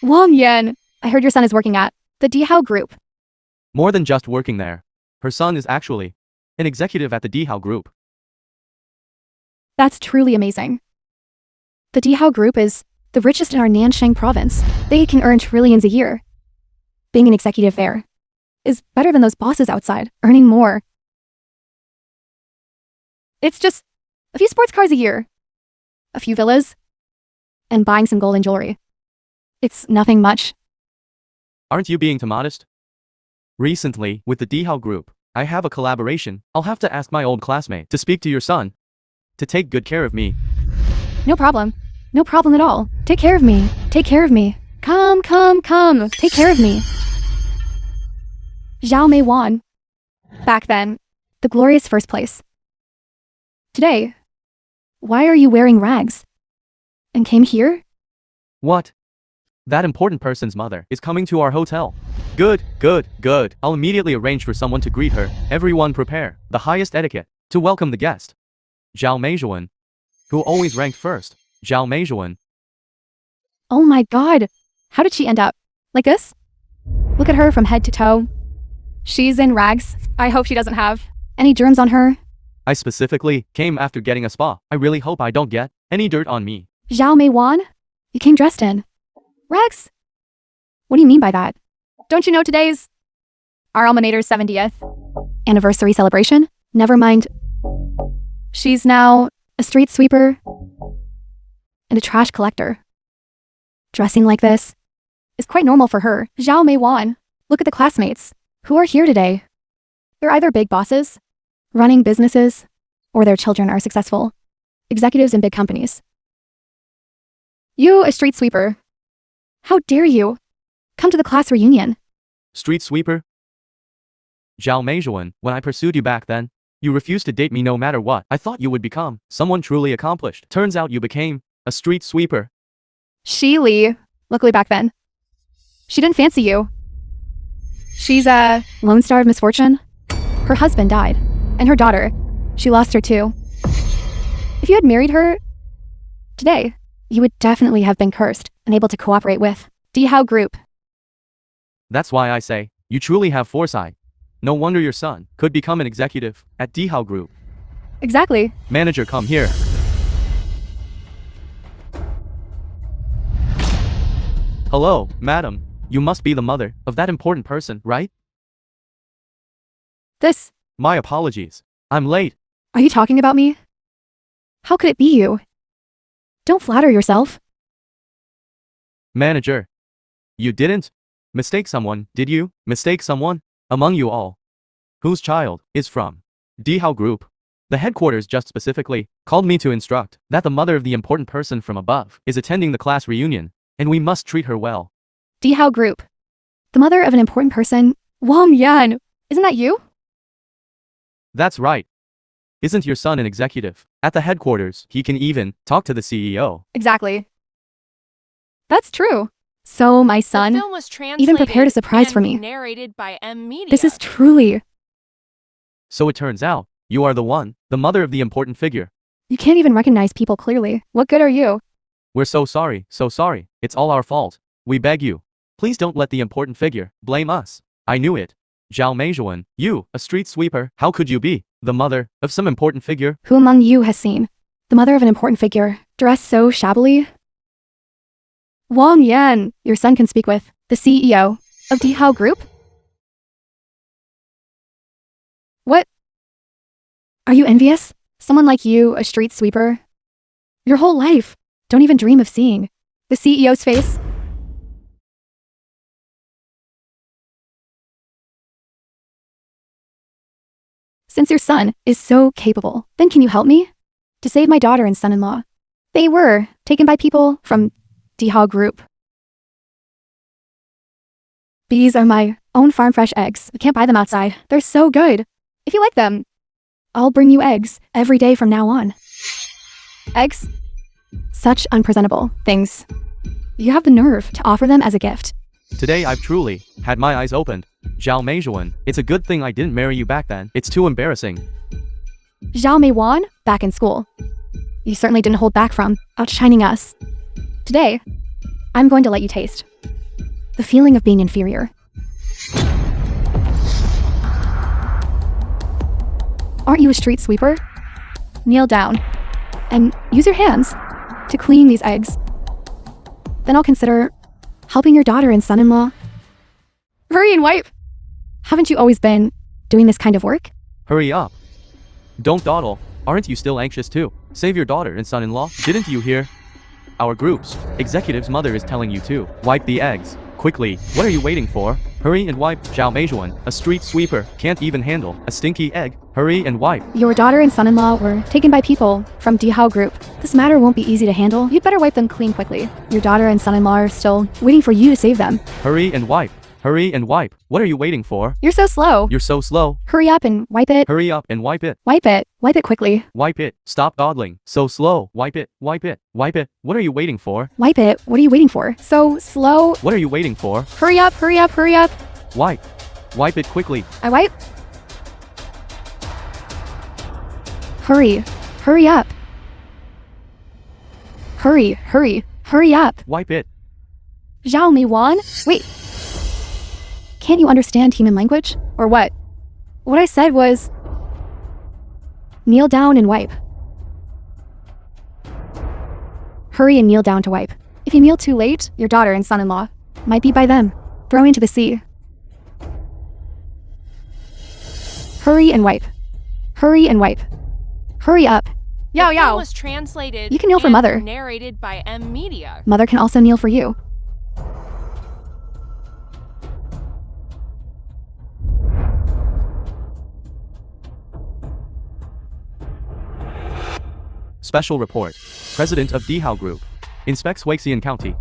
Wang Yan, I heard your son is working at the Dehow Group. More than just working there. Her son is actually an executive at the Dehow Group. That's truly amazing. The Dehow Group is the richest in our Nansheng province. They can earn trillions a year. Being an executive there is better than those bosses outside, earning more. It's just a few sports cars a year, a few villas, and buying some gold and jewelry. It's nothing much. Aren't you being too modest? Recently, with the Dehow Group, I have a collaboration. I'll have to ask my old classmate to speak to your son, to take good care of me. No problem. No problem at all. Take care of me. Take care of me. Come. Take care of me. Zhao Mei Wan. Back then, the glorious first place. Today, why are you wearing rags? And came here? What? That important person's mother is coming to our hotel. Good. I'll immediately arrange for someone to greet her. Everyone prepare the highest etiquette to welcome the guest. Zhao Meizhuan, who always ranked first. Zhao Meizhuan. Oh my god. How did she end up like this? Look at her from head to toe. She's in rags. I hope she doesn't have any germs on her. I specifically came after getting a spa. I really hope I don't get any dirt on me. Zhao Mei Wan? You came dressed in rags? What do you mean by that? Don't you know today's our alma mater's 70th anniversary celebration? Never mind. She's now a street sweeper and a trash collector. Dressing like this is quite normal for her. Zhao Mei Wan, look at the classmates who are here today. They're either big bosses, running businesses, or their children are successful executives in big companies. You, a street sweeper. How dare you come to the class reunion? Street sweeper? Zhao Meizhuan, when I pursued you back then, you refused to date me no matter what. I thought you would become someone truly accomplished. Turns out you became a street sweeper. She Li, luckily back then, she didn't fancy you. She's a lone star of misfortune. Her husband died, and her daughter, she lost her too. If you had married her today, you would definitely have been cursed, unable to cooperate with Dehow Group. That's why I say, you truly have foresight. No wonder your son could become an executive at Dehow Group. Exactly. Manager, come here. Hello, madam. You must be the mother of that important person, right? This. My apologies. I'm late. Are you talking about me? How could it be you? Don't flatter yourself. Manager. You didn't mistake someone, did you? Mistake someone? Among you all. Whose child is from Dehow Group? The headquarters just specifically called me to instruct that the mother of the important person from above is attending the class reunion, and we must treat her well. Dehow Group. The mother of an important person? Wang Yan. Isn't that you? That's right. Isn't your son an executive? At the headquarters, he can even talk to the CEO. Exactly. That's true. So my son even prepared a surprise for me. Narrated by M Media. This is truly... So it turns out, you are the one, the mother of the important figure. You can't even recognize people clearly. What good are you? We're so sorry. It's all our fault. We beg you. Please don't let the important figure blame us. I knew it. Zhao Meizhuan, you, a street sweeper, how could you be the mother of some important figure? Who among you has seen the mother of an important figure dressed so shabbily? Wang Yan, your son can speak with the CEO of Dehow Group? What? Are you envious? Someone like you, a street sweeper? Your whole life, don't even dream of seeing the CEO's face? Since your son is so capable, then can you help me to save my daughter and son-in-law? They were taken by people from Dehow Group. These are my own farm fresh eggs. We can't buy them outside. They're so good. If you like them, I'll bring you eggs every day from now on. Eggs? Such unpresentable things. You have the nerve to offer them as a gift. Today I've truly had my eyes opened. Zhao Meizhuan, it's a good thing I didn't marry you back then. It's too embarrassing. Zhao Mei Wan, back in school. You certainly didn't hold back from outshining us. Today, I'm going to let you taste The feeling of being inferior. Aren't you a street sweeper? Kneel down and use your hands to clean these eggs. Then I'll consider helping your daughter and son-in-law. Hurry and wipe. Haven't you always been doing this kind of work? Hurry up. Don't dawdle. Aren't you still anxious too? Save your daughter and son-in-law. Didn't you hear? Our group's executive's mother is telling you to wipe the eggs. Quickly. What are you waiting for? Hurry and wipe. Zhao Meijuan, a street sweeper, can't even handle a stinky egg. Hurry and wipe. Your daughter and son-in-law were taken by people from Dehow group. This matter won't be easy to handle. You'd better wipe them clean quickly. Your daughter and son-in-law are still waiting for you to save them. Hurry and wipe. Hurry and wipe. What are you waiting for? You're so slow. You're so slow. Hurry up and wipe it. Hurry up and wipe it. Wipe it. Wipe it quickly. Wipe it. Stop dawdling. So slow. Wipe it. Wipe it. Wipe it. What are you waiting for? Wipe it. What are you waiting for? So slow. What are you waiting for? Hurry up, hurry up, hurry up. Wipe. Wipe it quickly. I wipe. Hurry. Hurry up. Hurry, hurry, hurry up. Wipe it. Zhao Meijuan? Wait. Can't you understand human language? Or what? What I said was, kneel down and wipe. Hurry and kneel down to wipe. If you kneel too late, your daughter and son-in-law might be by them, thrown into the sea. Hurry and wipe. Hurry and wipe. Hurry up. Yo, The film yo. was translated You can kneel for and Mother. narrated by M Media. Mother can also kneel for you. Special report. President of Dehow Group inspects Huixian County.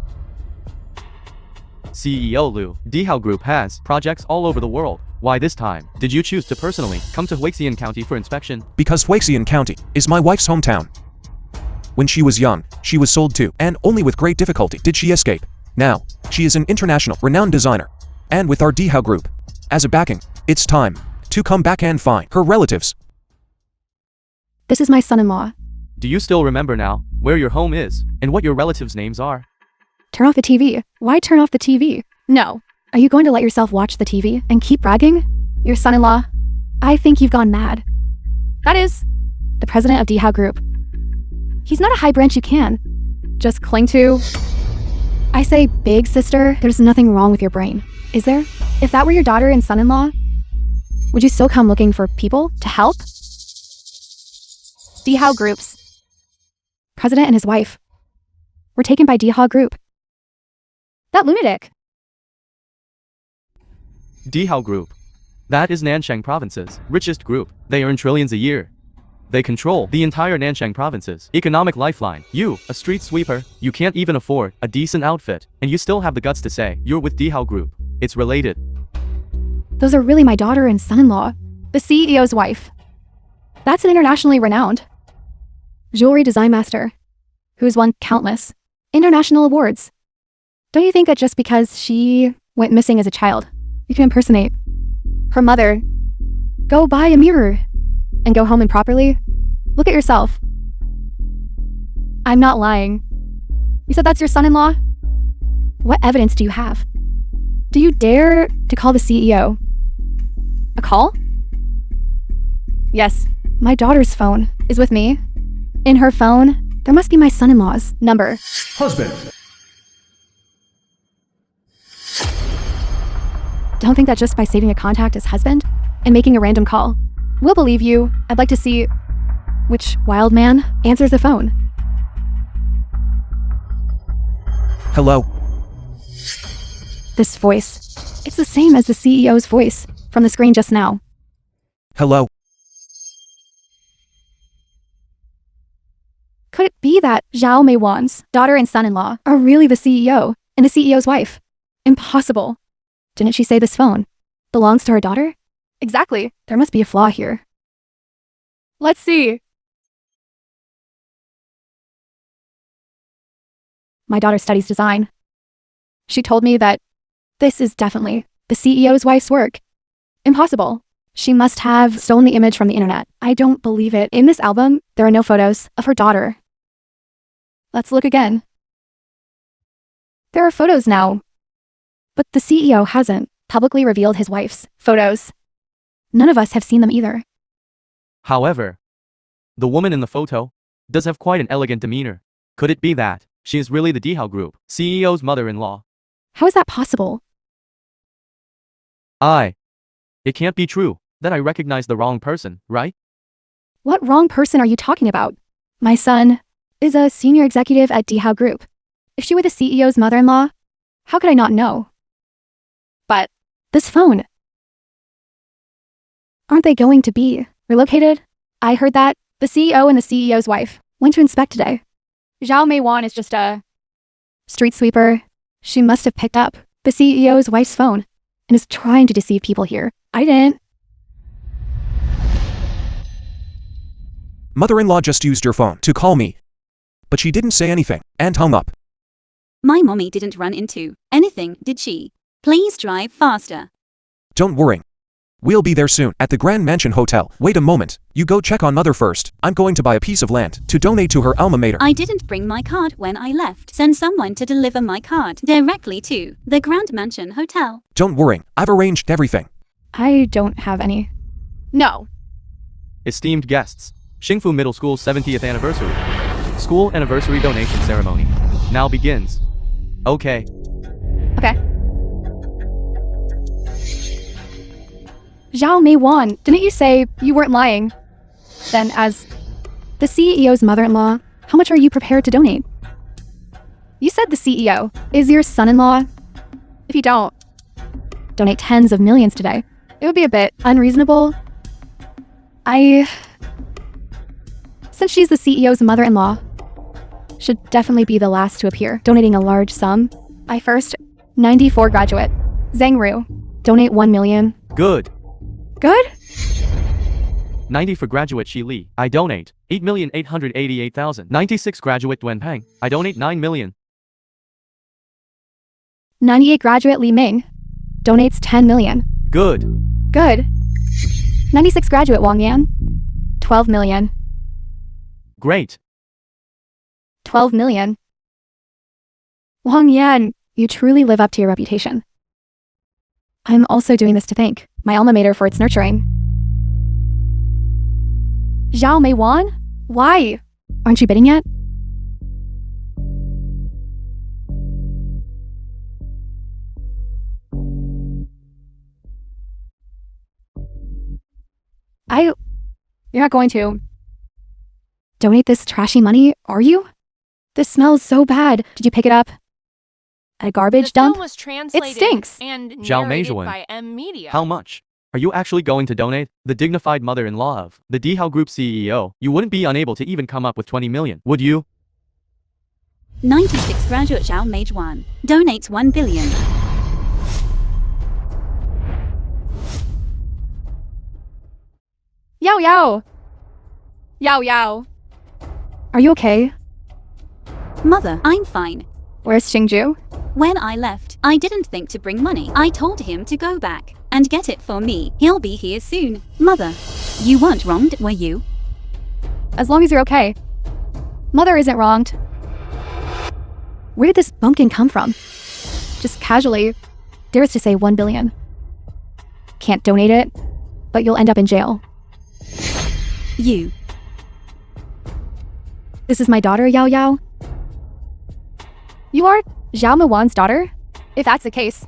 CEO Liu. Dehow Group has projects all over the world. Why this time did you choose to personally come to Huixian County for inspection? Because Huixian County is my wife's hometown. When she was young, she was sold to, and only with great difficulty did she escape. Now, she is an international, renowned designer. And with our Dehow Group as a backing, it's time to come back and find her relatives. This is my son-in-law. Do you still remember now where your home is and what your relatives' names are? Turn off the TV. Why turn off the TV? No. Are you going to let yourself watch the TV and keep bragging? Your son-in-law? I think you've gone mad. That is, the president of Dehow Group. He's not a high branch you can just cling to. I say, big sister, there's nothing wrong with your brain, is there? If that were your daughter and son-in-law, would you still come looking for people to help? Dehow Group's president and his wife were taken by Dehow Group. That lunatic. Dehow Group. That is Nanshang Province's richest group. They earn trillions a year. They control the entire Nanshang Province's economic lifeline. You, a street sweeper, you can't even afford a decent outfit, and you still have the guts to say you're with Dehow Group. It's related. Those are really my daughter and son-in-law, the CEO's wife. That's an internationally renowned jewelry design master who's won countless international awards. Don't you think that just because she went missing as a child, you can impersonate her mother? Go buy a mirror and go home and properly look at yourself. I'm not lying. You said that's your son-in-law? What evidence do you have? Do you dare to call the CEO? A call? Yes, my daughter's phone is with me. In her phone, there must be my son-in-law's number. Husband. Don't think that just by saving a contact as husband and making a random call, we'll believe you. I'd like to see which wild man answers the phone. Hello? This voice, it's the same as the CEO's voice from the screen just now. Hello? Could it be that Zhao Meijuan's daughter and son-in-law are really the CEO and the CEO's wife? Impossible. Didn't she say this phone belongs to her daughter? Exactly. There must be a flaw here. Let's see. My daughter studies design. She told me that this is definitely the CEO's wife's work. Impossible. She must have stolen the image from the internet. I don't believe it. In this album, there are no photos of her daughter. Let's look again. There are photos now. But the CEO hasn't publicly revealed his wife's photos. None of us have seen them either. However, the woman in the photo does have quite an elegant demeanor. Could it be that she is really the Dehow Group CEO's mother-in-law? How is that possible? It can't be true that I recognize the wrong person, right? What wrong person are you talking about? My son is a senior executive at Dehow Group. If she were the CEO's mother-in-law, how could I not know? But this phone. Aren't they going to be relocated? I heard that the CEO and the CEO's wife went to inspect today. Zhao Meiwan is just a street sweeper. She must have picked up the CEO's wife's phone and is trying to deceive people here. I didn't. Mother-in-law just used your phone to call me. But she didn't say anything and hung up. My mommy didn't run into anything, did she? Please drive faster. Don't worry. We'll be there soon at the Grand Mansion Hotel. Wait a moment. You go check on mother first. I'm going to buy a piece of land to donate to her alma mater. I didn't bring my card when I left. Send someone to deliver my card directly to the Grand Mansion Hotel. Don't worry. I've arranged everything. I don't have any. No. Esteemed guests, Xingfu Middle School's 70th anniversary. School anniversary donation ceremony now begins. Okay. Okay. Zhao Meiwan, didn't you say you weren't lying? Then as the CEO's mother-in-law, how much are you prepared to donate? You said the CEO is your son-in-law. If you don't donate tens of millions today, it would be a bit unreasonable. Since she's the CEO's mother-in-law, should definitely be the last to appear, donating a large sum. I first, 94 graduate, Zhang Ru, donate 1 million. Good. Good? 90 for graduate Shi Li. I donate 8,888,000. 96 graduate Duen Peng. I donate 9 million. 98 graduate Li Ming, donates 10 million. Good. Good. 96 graduate Wang Yan, 12 million. Great. 12 million. Wang Yan, you truly live up to your reputation. I'm also doing this to thank my alma mater for its nurturing. Zhao Meiwan? Why? Aren't you bidding yet? You're not going to donate this trashy money, are you? This smells so bad. Did you pick it up at a garbage The dump? film was translated stinks. and Zhao narrated Meijuan. by M Media. How much? Are you actually going to donate? The dignified mother-in-law of the Dehow Group CEO. You wouldn't be unable to even come up with 20 million, would you? 96 graduate Zhao Meijuan donates 1 billion. Yao Yao! Yao Yao! Are you okay? Mother, I'm fine. Where's Xingju? When I left, I didn't think to bring money. I told him to go back and get it for me. He'll be here soon. Mother, you weren't wronged, were you? As long as you're okay. Mother isn't wronged. Where did this bumpkin come from? Just casually dares to say 1 billion. Can't donate it, but you'll end up in jail. You. This is my daughter, Yao Yao. You are Zhao Meiwan's daughter? If that's the case,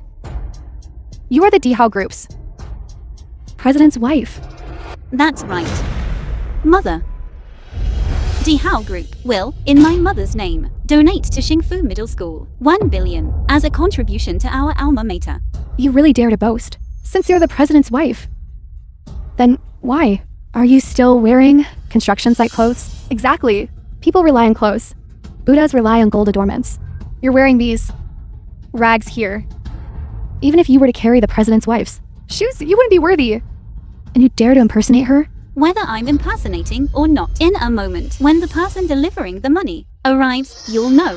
you are the Dehow Group's president's wife. That's right. Mother. Dehow Group will, in my mother's name, donate to Xingfu Middle School 1 billion as a contribution to our alma mater. You really dare to boast, since you're the president's wife. Then why? Are you still wearing construction site clothes? Exactly. People rely on clothes. Buddhas rely on gold adornments. You're wearing these rags here. Even if you were to carry the president's wife's shoes, you wouldn't be worthy. And you dare to impersonate her? Whether I'm impersonating or not, in a moment, when the person delivering the money arrives, you'll know.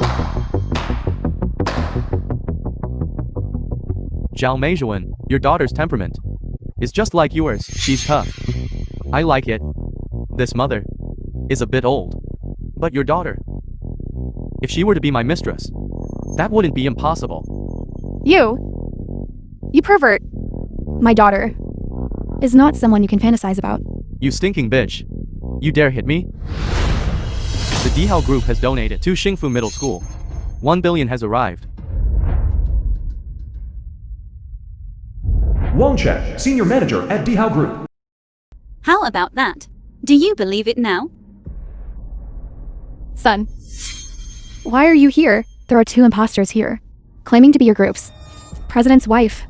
Zhao Meijuan, your daughter's temperament is just like yours. She's tough. I like it. This mother is a bit old. But your daughter, if she were to be my mistress, that wouldn't be impossible. You? You pervert. My daughter is not someone you can fantasize about. You stinking bitch. You dare hit me? The Dehow group has donated to Xingfu Middle School. 1 billion has arrived. Wang Che, Senior Manager at Dehow Group. How about that? Do you believe it now? Son, why are you here? There are 2 imposters here, claiming to be your groups. President's wife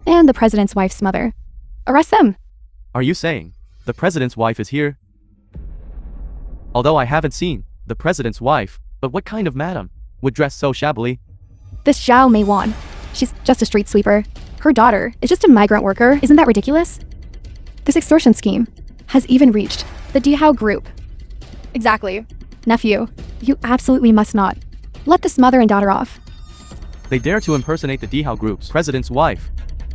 and the president's wife's mother. Arrest them. Are you saying the president's wife is here? Although I haven't seen the president's wife, but what kind of madam would dress so shabbily? This Zhao Meiwan, she's just a street sweeper. Her daughter is just a migrant worker. Isn't that ridiculous? This extortion scheme has even reached the Dehow group. Exactly. Nephew, you absolutely must not let this mother and daughter off. They dare to impersonate the Dehow group's president's wife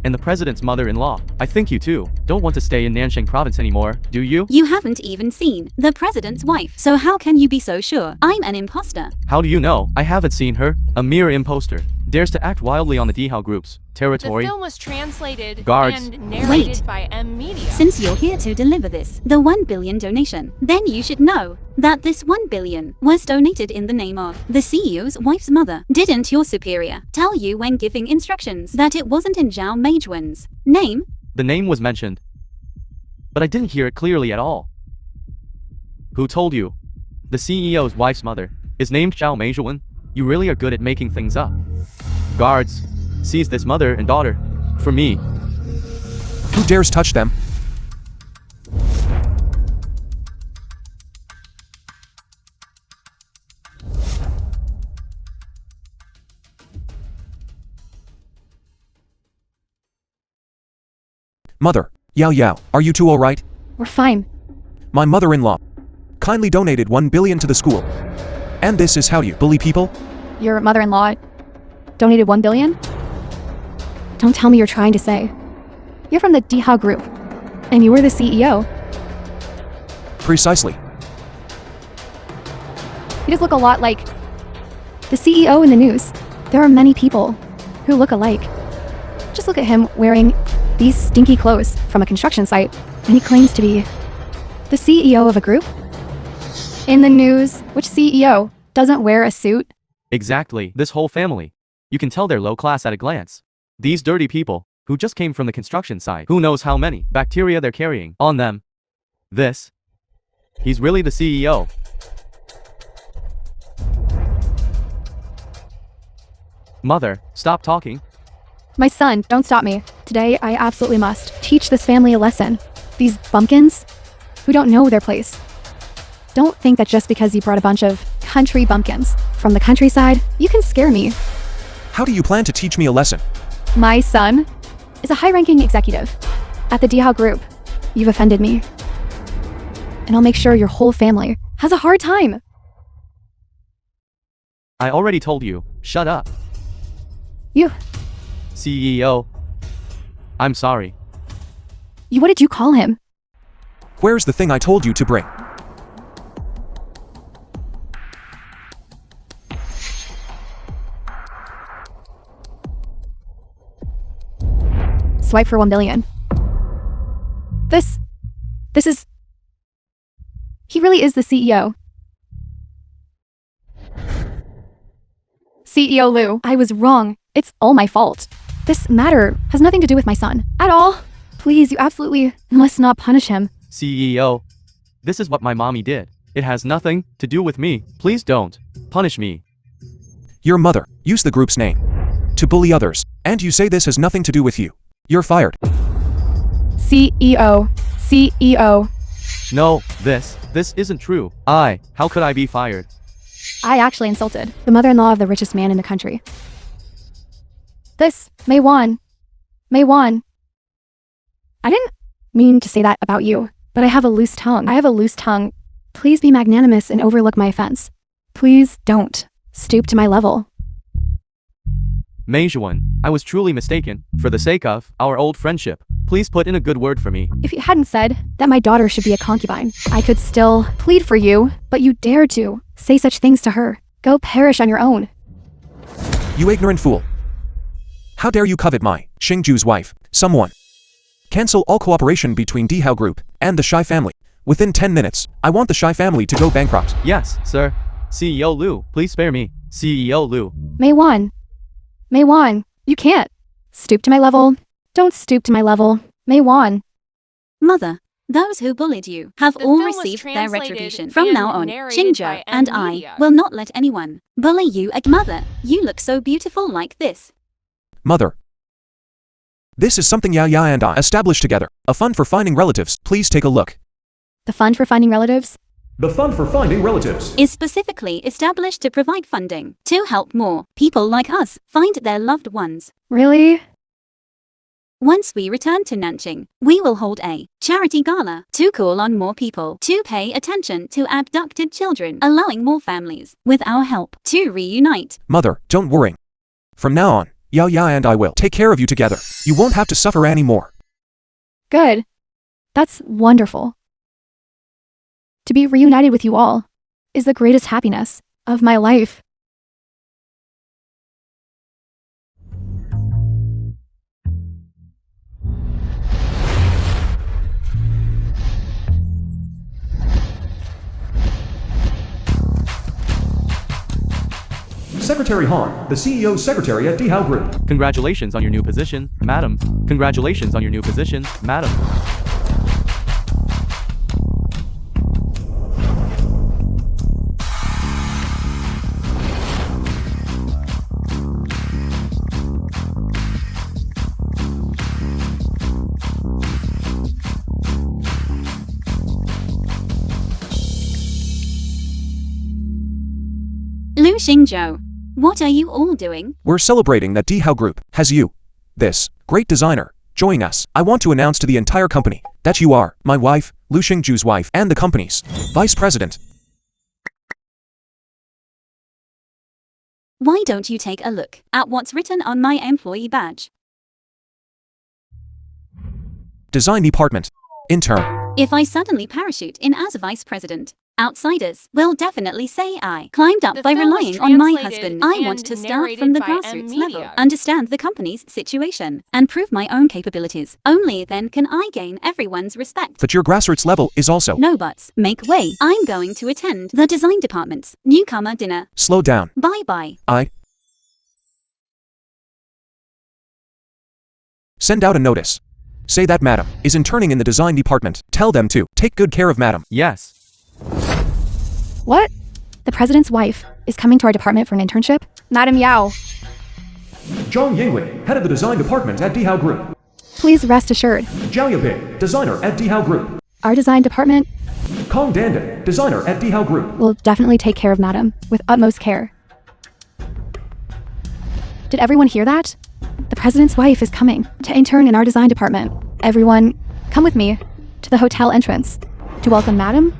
and the president's mother-in-law. I think you two don't want to stay in Nanxing province anymore, do you? You haven't even seen the president's wife, so how can you be so sure I'm an imposter? How do you know? I haven't seen her. A mere imposter dares to act wildly on the Dehow group's The territory. film was translated Guards. and narrated Wait. by M Media. Since you're here to deliver the 1 billion donation, then you should know that this 1 billion was donated in the name of the CEO's wife's mother. Didn't your superior tell you when giving instructions that it wasn't in Zhao Meijuan's name? The name was mentioned, but I didn't hear it clearly at all. Who told you? The CEO's wife's mother is named Zhao Meijuan? You really are good at making things up. Guards, seize this mother and daughter. For me. Who dares touch them? Mother, Yao Yao, are you two alright? We're fine. My mother-in-law kindly donated 1 billion to the school. And this is how you bully people? Your mother-in-law donated 1 billion? Don't tell me you're trying to say you're from the Dehow group and you were the CEO. Precisely. You just look a lot like the CEO in the news. There are many people who look alike. Just look at him wearing these stinky clothes from a construction site, and he claims to be the CEO of a group? In the news, which CEO doesn't wear a suit? Exactly, this whole family. You can tell they're low class at a glance. These dirty people, who just came from the construction site, who knows how many bacteria they're carrying on them. He's really the CEO. Mother, stop talking. My son, don't stop me. Today, I absolutely must teach this family a lesson. These bumpkins who don't know their place. Don't think that just because you brought a bunch of country bumpkins from the countryside, you can scare me. How do you plan to teach me a lesson? My son is a high-ranking executive at the Dehow Group. You've offended me. And I'll make sure your whole family has a hard time. I already told you, shut up. You, CEO. I'm sorry. what did you call him? Where's the thing I told you to bring? Swipe for 1 billion. This is... He really is the CEO. CEO Liu, I was wrong. It's all my fault. This matter has nothing to do with my son. At all. Please, you absolutely must not punish him. CEO. This is what my mommy did. It has nothing to do with me. Please don't punish me. Your mother used the group's name to bully others, and you say this has nothing to do with you. You're fired. CEO. No, this isn't true. How could I be fired? I actually insulted the mother-in-law of the richest man in the country. This, Meiwan. I didn't mean to say that about you, but I have a loose tongue. Please be magnanimous and overlook my offense. Please don't stoop to my level. Meijuan, I was truly mistaken. For the sake of our old friendship, please put in a good word for me. If you hadn't said that my daughter should be a concubine, I could still plead for you, but you dared to say such things to her. Go perish on your own. You ignorant fool. How dare you covet my Xingju's wife? Someone. Cancel all cooperation between Dehow Group and the Shy family. Within 10 minutes, I want the Shy family to go bankrupt. Yes, sir. CEO Liu, please spare me. CEO Liu. Mei Wan, you can't. Stoop to my level. Don't stoop to my level. Mei Wan. Mother, those who bullied you have The all film was received their translated retribution. From and now on, narrated Xingzhou by and M I Media. will not let anyone bully you again. Mother, you look so beautiful like this. Mother. This is something Ya and I established together. A fund for finding relatives. Please take a look. The fund for finding relatives? The fund for finding relatives Is specifically established to provide funding to help more people like us find their loved ones. Really? Once we return to Nanjing, we will hold a charity gala to call on more people to pay attention to abducted children, allowing more families, with our help, to reunite. Mother, don't worry. From now on, Ya and I will take care of you together. You won't have to suffer anymore. Good. That's wonderful. To be reunited with you all is the greatest happiness of my life. Secretary Han, the CEO's secretary at Dehow Group. Congratulations on your new position, madam. Congratulations on your new position, madam. Liu Xingzhou, what are you all doing? We're celebrating that Dehow Group has you, this great designer, join us. I want to announce to the entire company that you are my wife, Liu Xingju's wife, and the company's vice president. Why don't you take a look at what's written on my employee badge? Design department. Intern. If I suddenly parachute in as a vice president, outsiders will definitely say I climbed up The by film was relying on my translated husband. I and want to start from the narrated by grassroots M level, Media. understand the company's situation, and prove my own capabilities. Only then can I gain everyone's respect. But your grassroots level is also. No buts. Make way. I'm going to attend the design department's newcomer dinner. Slow down. Bye-bye. Send out a notice. Say that madam is interning in the design department. Tell them to take good care of madam. Yes. What? The president's wife is coming to our department for an internship? Madam Yao, Zhang Yingli, head of the design department at Dehow Group. please rest assured, Zhao Yabing, designer at Dehow Group. our design department Kong Dandan, designer at Dehow Group. will definitely take care of Madam with utmost care. Did everyone hear that? The president's wife is coming to intern in our design department. Everyone, come with me to the hotel entrance to welcome Madam.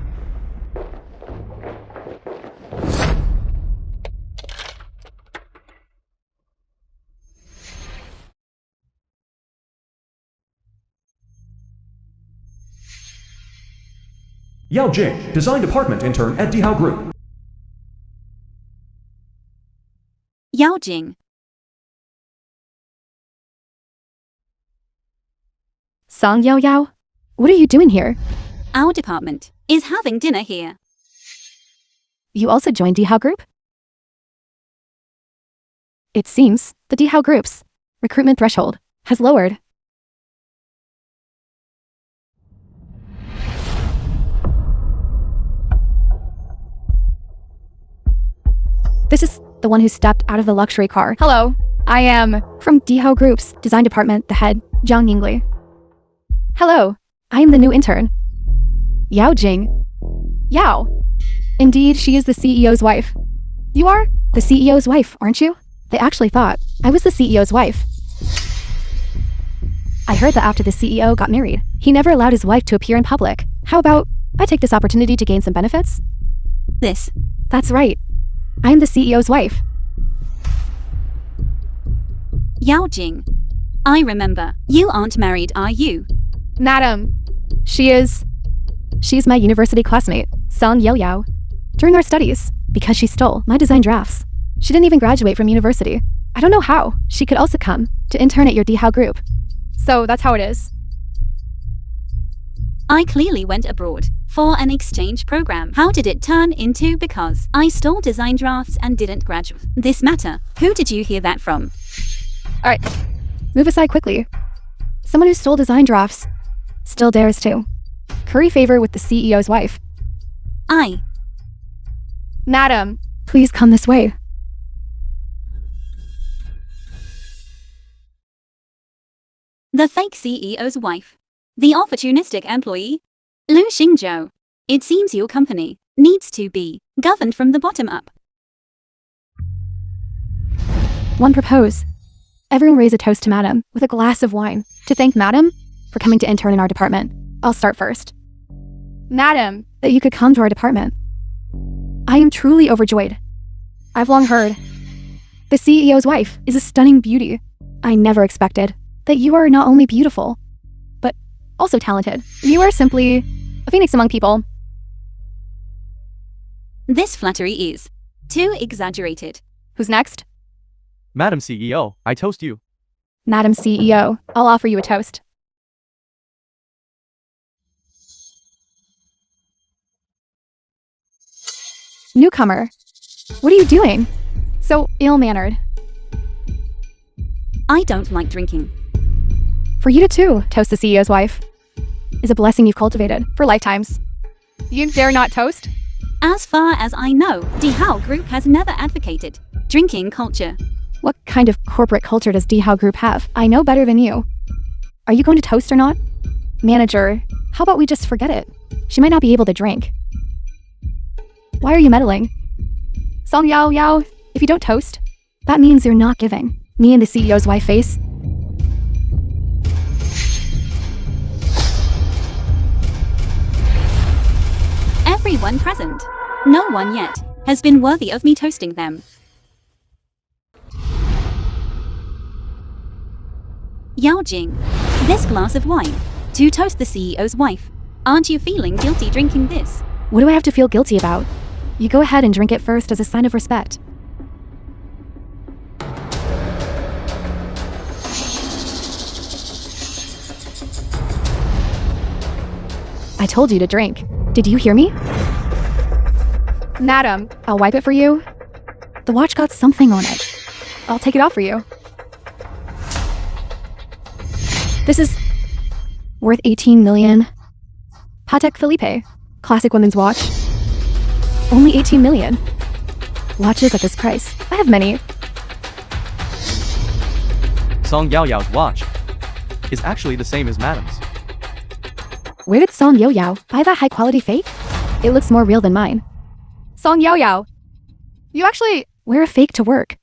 Yao Jing, design department intern at Dehow Group. Yao Jing. Song Yao Yao, what are you doing here? Our department is having dinner here. You also joined Dehow Group? It seems the Dehow Group's recruitment threshold has lowered. This is the one who stepped out of the luxury car. Hello, I am from Dehow Group's design department, the head, Zhang Yingli. Hello, I am the new intern. Yao Jing. Yao. Indeed, she is the CEO's wife. You are the CEO's wife, aren't you? They actually thought I was the CEO's wife. I heard that after the CEO got married, he never allowed his wife to appear in public. How about I take this opportunity to gain some benefits? That's right. I am the CEO's wife. Yao Jing. I remember. You aren't married, are you? Madam, she's my university classmate, Song Yao Yao. During our studies, because she stole my design drafts. She didn't even graduate from university. I don't know how. She could also come to intern at your Dehow group. So that's how it is. I clearly went abroad for an exchange program. How did it turn into because I stole design drafts and didn't graduate? This matter. Who did you hear that from? Alright, move aside quickly. Someone who stole design drafts still dares to curry favor with the CEO's wife. Madam, please come this way. The fake CEO's wife. The opportunistic employee. Lu Xingzhou. It seems your company needs to be governed from the bottom up. One propose. Everyone raise a toast to Madam with a glass of wine to thank Madam for coming to intern in our department. I'll start first. Madam, that you could come to our department. I am truly overjoyed. I've long heard the CEO's wife is a stunning beauty. I never expected that you are not only beautiful, but also talented. You are simply a phoenix among people. This flattery is too exaggerated. Who's next? Madam CEO, I toast you. Madam CEO, I'll offer you a toast. Newcomer, what are you doing? So ill-mannered. I don't like drinking. For you to too, toast the CEO's wife, is a blessing you've cultivated for lifetimes. You dare not toast? As far as I know, Dehow Group has never advocated drinking culture. What kind of corporate culture does Dehow Group have? I know better than you. Are you going to toast or not? Manager, how about we just forget it? She might not be able to drink. Why are you meddling? Song Yao Yao, if you don't toast, that means you're not giving me and the CEO's wife face. Everyone present. No one yet has been worthy of me toasting them. Yao Jing, this glass of wine to toast the CEO's wife. Aren't you feeling guilty drinking this? What do I have to feel guilty about? You go ahead and drink it first as a sign of respect. I told you to drink. Did you hear me? Madam, I'll wipe it for you. The watch got something on it. I'll take it off for you. This is worth 18 million. Patek Philippe, classic women's watch. Only 18 million. Watches at this price. I have many. Song Yao Yao's watch is actually the same as Madam's. Where did Song Yo Yao buy that high-quality fake? It looks more real than mine. Song Yo Yao, you actually wear a fake to work.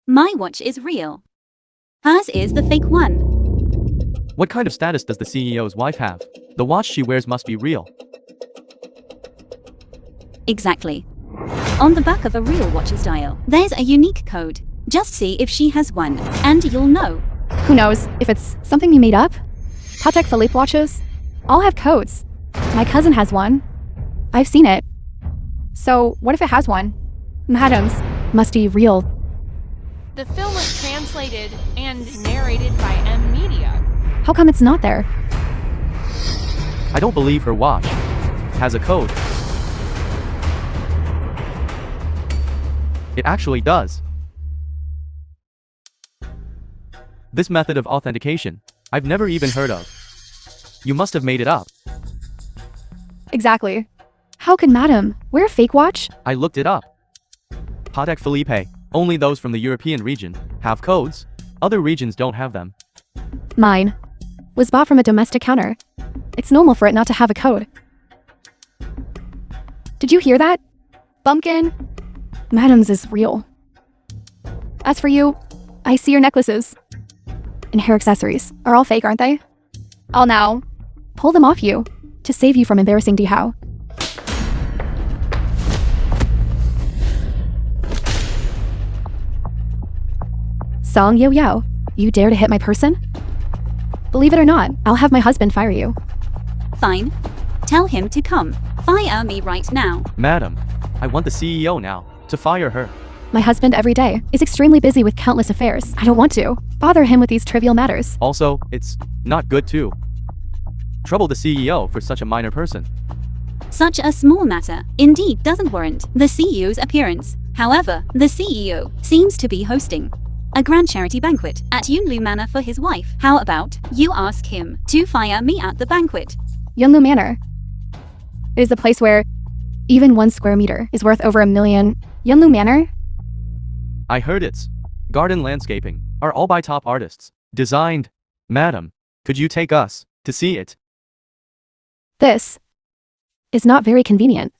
My watch is real. Hers is the fake one. What kind of status does the CEO's wife have? The watch she wears must be real. Exactly. On the back of a real watch's dial, there's a unique code. Just see if she has one, and you'll know. Who knows if it's something you made up? Patek Philippe watches all have codes. My cousin has one. I've seen it. So what if it has one? Madam's must be real. The film was translated and narrated by M Media. How come it's not there? I don't believe her watch has a code. It actually does. This method of authentication, I've never even heard of. You must have made it up. Exactly. How can Madam wear a fake watch? I looked it up. Patek Philippe, only those from the European region have codes. Other regions don't have them. Mine was bought from a domestic counter. It's normal for it not to have a code. Did you hear that? Bumpkin? Madam's is real. As for you, I see your necklaces and hair accessories are all fake, aren't they? I'll now pull them off you to save you from embarrassing Dehow. Song Yo Yao, you dare to hit my person? Believe it or not, I'll have my husband fire you. Fine. Tell him to come. Fire me right now. Madam, I want the CEO now to fire her. My husband every day is extremely busy with countless affairs. I don't want to bother him with these trivial matters. Also, it's not good to trouble the CEO for such a minor person. Such a small matter indeed doesn't warrant the CEO's appearance. However, the CEO seems to be hosting a grand charity banquet at Yunlu Manor for his wife. How about you ask him to fire me at the banquet? Yunlu Manor is a place where even 1 square meter is worth over $1 million. Yunlu Manor? I heard it's garden landscaping are all by top artists. Designed. Madam, could you take us to see it? This is not very convenient.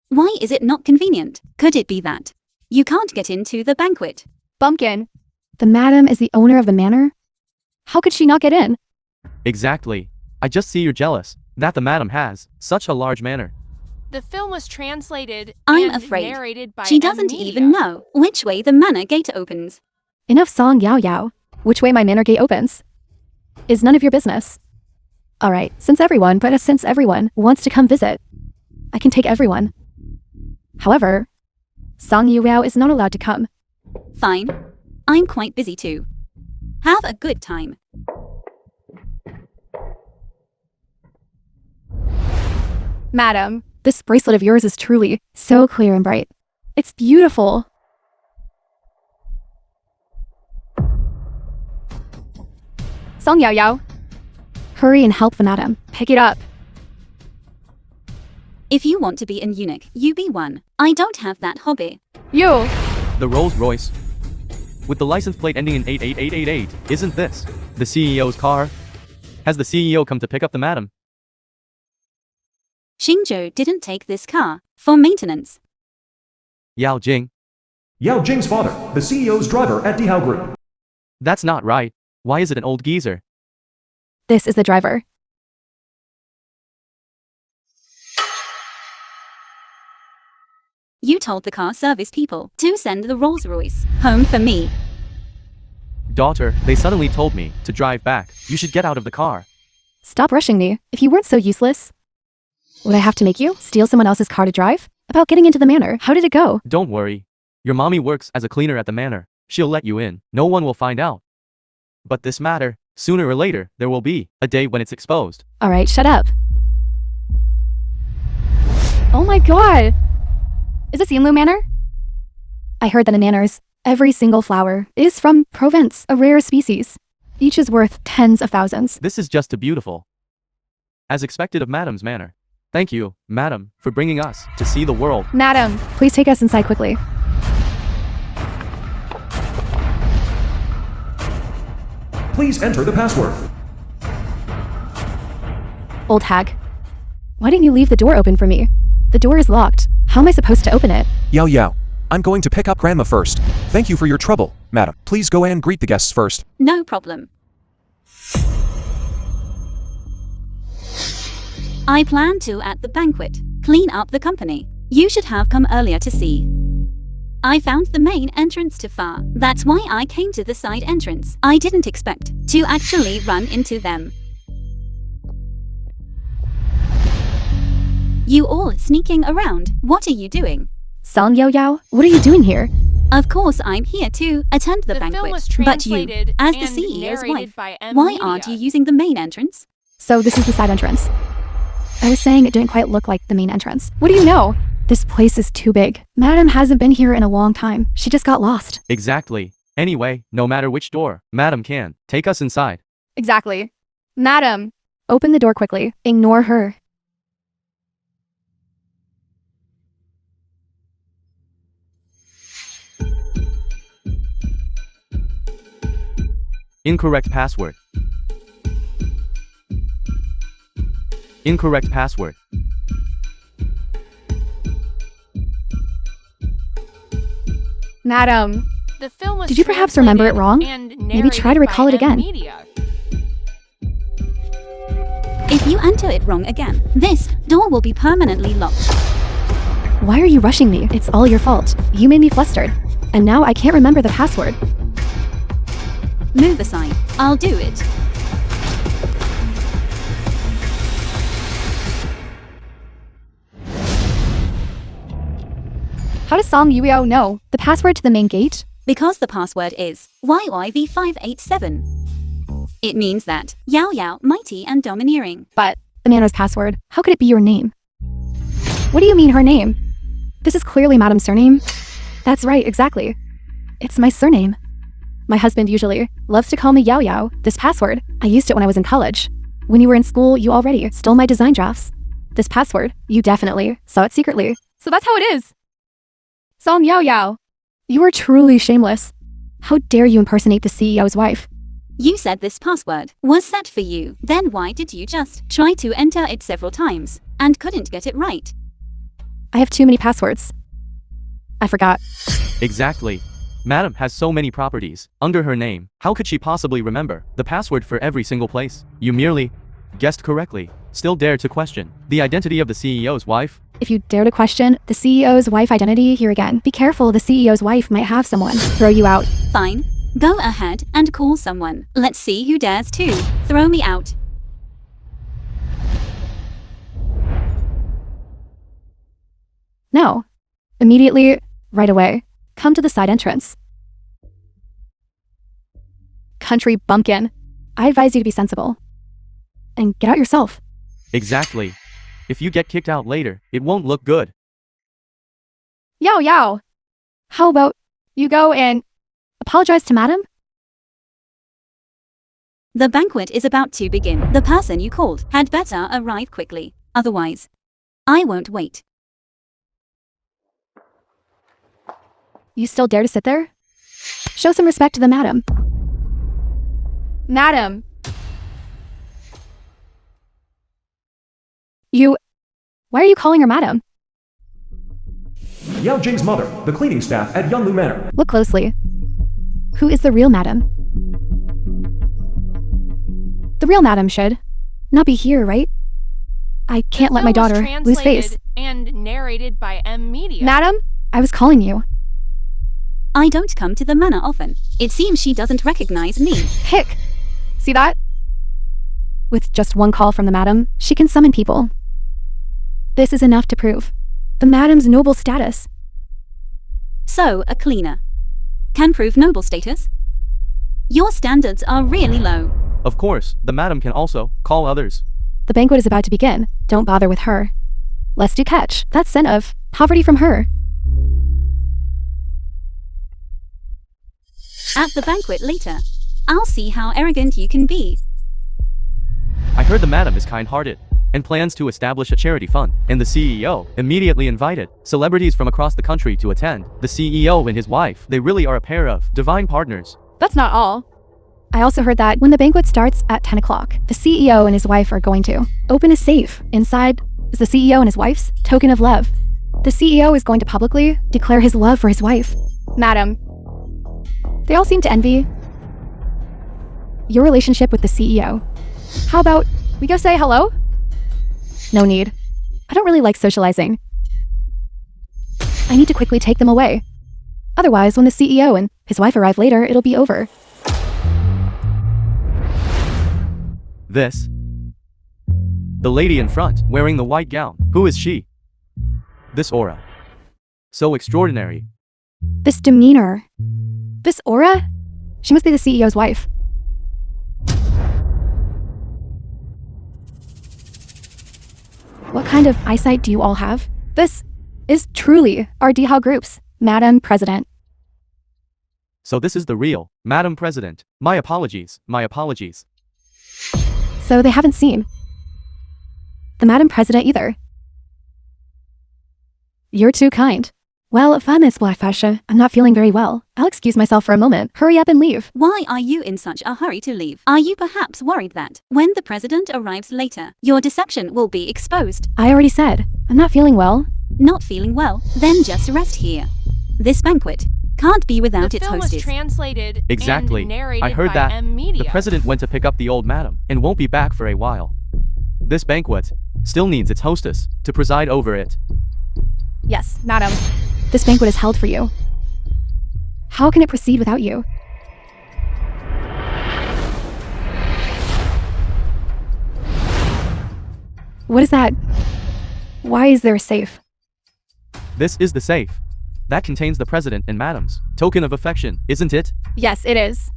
Why is it not convenient? Could it be that you can't get into the banquet? Bumpkin, the madam is the owner of the manor? How could she not get in? Exactly. I just see you're jealous that the madam has such a large manor. The film was translated I'm and afraid narrated by she doesn't Media. even know which way the manor gate opens. Enough song yao yao. Which way my manor gate opens is none of your business. Alright, since everyone wants to come visit, I can take everyone. However, Song Yuao is not allowed to come. Fine. I'm quite busy too. Have a good time. Madam, this bracelet of yours is truly so clear and bright. It's beautiful. Song Yao Yao, hurry and help the madam. Pick it up. If you want to be an eunuch, you be one. I don't have that hobby. You! The Rolls Royce with the license plate ending in 88888. Isn't this the CEO's car? Has the CEO come to pick up the madam? Xingzhou didn't take this car for maintenance. Yao Jing. Yao Jing's father, the CEO's driver at Dehow Group. That's not right. Why is it an old geezer? This is the driver. You told the car service people to send the Rolls Royce home for me. Daughter, they suddenly told me to drive back. You should get out of the car. Stop rushing me. If you weren't so useless, would I have to make you steal someone else's car to drive? About getting into the manor, how did it go? Don't worry. Your mommy works as a cleaner at the manor. She'll let you in. No one will find out. But this matter, sooner or later, there will be a day when it's exposed. Alright, shut up. Oh my god! Is this Yunlu Manor? I heard that in manors, every single flower is from Provence, a rare species. Each is worth tens of thousands. This is just too beautiful. As expected of Madam's manor. Thank you, Madam, for bringing us to see the world. Madam, please take us inside quickly. Please enter the password. Old hag. Why didn't you leave the door open for me? The door is locked. How am I supposed to open it? Yao Yao. I'm going to pick up Grandma first. Thank you for your trouble, madam. Please go and greet the guests first. No problem. I plan to, at the banquet, clean up the company. You should have come earlier to see. I found the main entrance too far. That's why I came to the side entrance. I didn't expect to actually run into them. You all sneaking around. What are you doing? Song Yao Yao, what are you doing here? Of course I'm here to attend the The film banquet. was But you, translated as the and CEO's narrated wife, by why aren't you Media. using the main entrance? So this is the side entrance. I was saying it didn't quite look like the main entrance. What do you know? This place is too big. Madam hasn't been here in a long time. She just got lost. Exactly. Anyway, no matter which door, Madam can take us inside. Exactly. Madam, open the door quickly. Ignore her. Incorrect password. Incorrect password. Madam, The film was Did you perhaps remember it wrong? translated and Maybe try to narrated recall by it again. Media. If you enter it wrong again, this door will be permanently locked. why are you rushing me? It's all your fault. You made me flustered. And now I can't remember the password. Move aside. I'll do it. How How does Song Yuyo know the password to the main gate? Because the password is YYV587. It means that Yao Yao, mighty and domineering. But the manor's password, how could it be your name? What do you mean her name? This is clearly Madam's surname. That's right, exactly. It's my surname. My husband usually loves to call me Yao Yao. This password, I used it when I was in college. When you were in school, you already stole my design drafts. This password, you definitely saw it secretly. So that's how it is. Song Yao Yao, you are truly shameless. How dare you impersonate the CEO's wife? You said this password was set for you. Then why did you just try to enter it several times and couldn't get it right? I have too many passwords. I forgot. Exactly. Madam has so many properties under her name. How could she possibly remember the password for every single place? You merely guessed correctly. Still dare to question the identity of the CEO's wife? If you dare to question the CEO's wife identity here again, be careful, the CEO's wife might have someone throw you out. Fine. Go ahead and call someone. Let's see who dares to throw me out. No. Immediately, right away, come to the side entrance. Country bumpkin, I advise you to be sensible. And get out yourself. Exactly. If you get kicked out later, it won't look good. Yao Yao, how about you go and apologize to Madam? The banquet is about to begin. The person you called had better arrive quickly. Otherwise, I won't wait. You still dare to sit there? Show some respect to the Madam. Madam! Why are you calling her Madam? Yao Jing's mother, the cleaning staff at Yunlu Manor. Look closely. Who is the real Madam? The real Madam should not be here, right? I can't let my daughter lose face. And narrated by M Media. Madam, I was calling you. I don't come to the manor often. It seems she doesn't recognize me. Hick! See that? With just one call from the Madam, she can summon people. This is enough to prove the Madam's noble status. So, a cleaner can prove noble status? Your standards are really low. Of course, the Madam can also call others. The banquet is about to begin. Don't bother with her. Lest you catch that scent of poverty from her. At the banquet later, I'll see how arrogant you can be. I heard the Madam is kind-hearted and plans to establish a charity fund, and the CEO immediately invited celebrities from across the country to attend. The CEO and his wife, they really are a pair of divine partners. That's not all. I also heard that when the banquet starts at 10 o'clock, the CEO and his wife are going to open a safe. Inside is the CEO and his wife's token of love. The CEO is going to publicly declare his love for his wife. Madam, they all seem to envy your relationship with the CEO. How about we go say hello? No need. I don't really like socializing. I need to quickly take them away. Otherwise, when the CEO and his wife arrive later, it'll be over. This. The lady in front, wearing the white gown. Who is she? This aura. So extraordinary. This demeanor. This aura? She must be the CEO's wife. What kind of eyesight do you all have? This is truly our Dehow Group's Madam President. So this is the real Madam President. My apologies, my apologies. So they haven't seen the Madam President either. You're too kind. Well, Miss Blackfasha, I'm not feeling very well. I'll excuse myself for a moment. Hurry up and leave. Why are you in such a hurry to leave? Are you perhaps worried that when the president arrives later, your deception will be exposed? I already said, I'm not feeling well. Not feeling well? Then just rest here. This banquet can't be without its The film was hostess. translated Exactly. and narrated I heard by that. M Media. The president went to pick up the old madam and won't be back for a while. This banquet still needs its hostess to preside over it. Yes, Madam. This banquet is held for you. How can it proceed without you? What is that? Why is there a safe? This is the safe. That contains the president and madam's token of affection, isn't it? Yes, it is.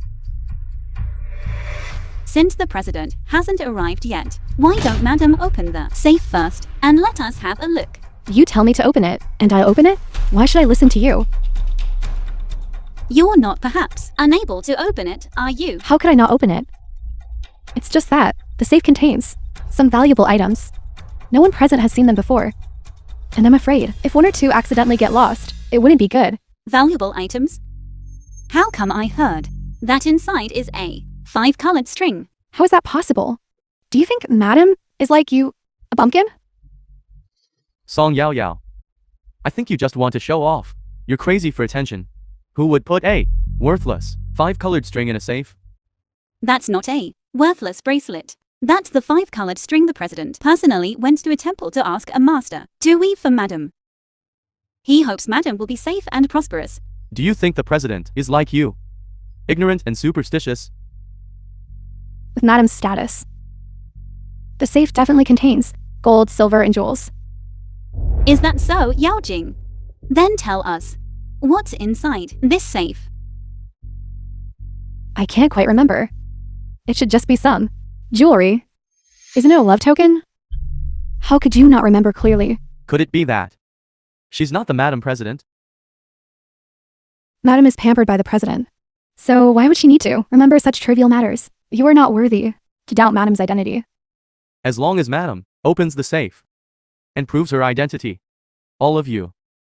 Since the president hasn't arrived yet, why don't Madam open the safe first and let us have a look? You tell me to open it, and I open it? Why should I listen to you? You're not perhaps unable to open it, are you? How could I not open it? It's just that the safe contains some valuable items. No one present has seen them before. And I'm afraid if one or two accidentally get lost, it wouldn't be good. Valuable items? How come I heard that inside is a 5-colored string? How is that possible? Do you think Madam is like you, a bumpkin? Song Yao Yao. I think you just want to show off. You're crazy for attention. Who would put a worthless 5-colored string in a safe? That's not a worthless bracelet. That's the 5-colored string the president personally went to a temple to ask a master to weave for Madam. He hopes Madam will be safe and prosperous. Do you think the president is like you? Ignorant and superstitious? With Madam's status. The safe definitely contains gold, silver, and jewels. Is that so, Yao Jing? Then tell us, what's inside this safe? I can't quite remember. It should just be some jewelry. Isn't it a love token? How could you not remember clearly? Could it be that she's not the Madam President? Madam is pampered by the president. So why would she need to remember such trivial matters? You are not worthy to doubt Madam's identity. As long as Madam opens the safe and proves her identity, all of you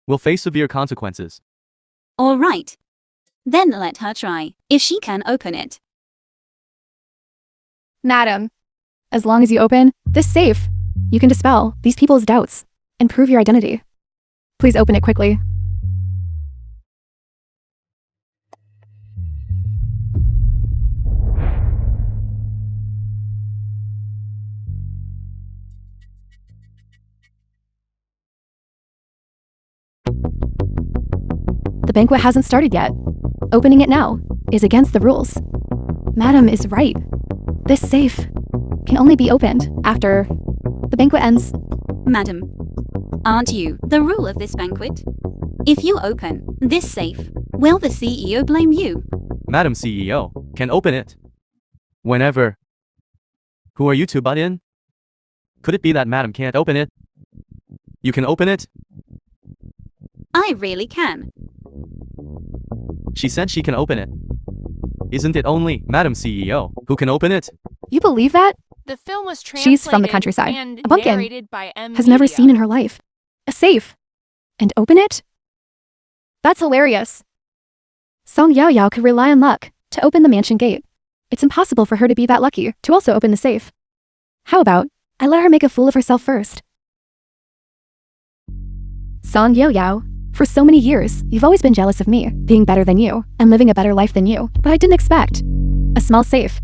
will face severe consequences. All right. Then let her try, if she can open it. Madam, as long as you open this safe, you can dispel these people's doubts and prove your identity. Please open it quickly. The banquet hasn't started yet. Opening it now is against the rules. Madam is right. This safe can only be opened after the banquet ends. Madam, aren't you the rule of this banquet? If you open this safe, will the CEO blame you? Madam CEO can open it whenever. Who are you to butt in? Could it be that Madam can't open it? You can open it? I really can. She said she can open it. Isn't it only Madam CEO who can open it? You believe that? The film was translated She's from the countryside. and A bumpkin narrated by M. has never Media. seen in her life a safe. And open it? That's hilarious. Song Yao Yao could rely on luck to open the mansion gate. It's impossible for her to be that lucky to also open the safe. How about I let her make a fool of herself first? Song Yao Yao, for so many years, you've always been jealous of me, being better than you, and living a better life than you. But I didn't expect a small safe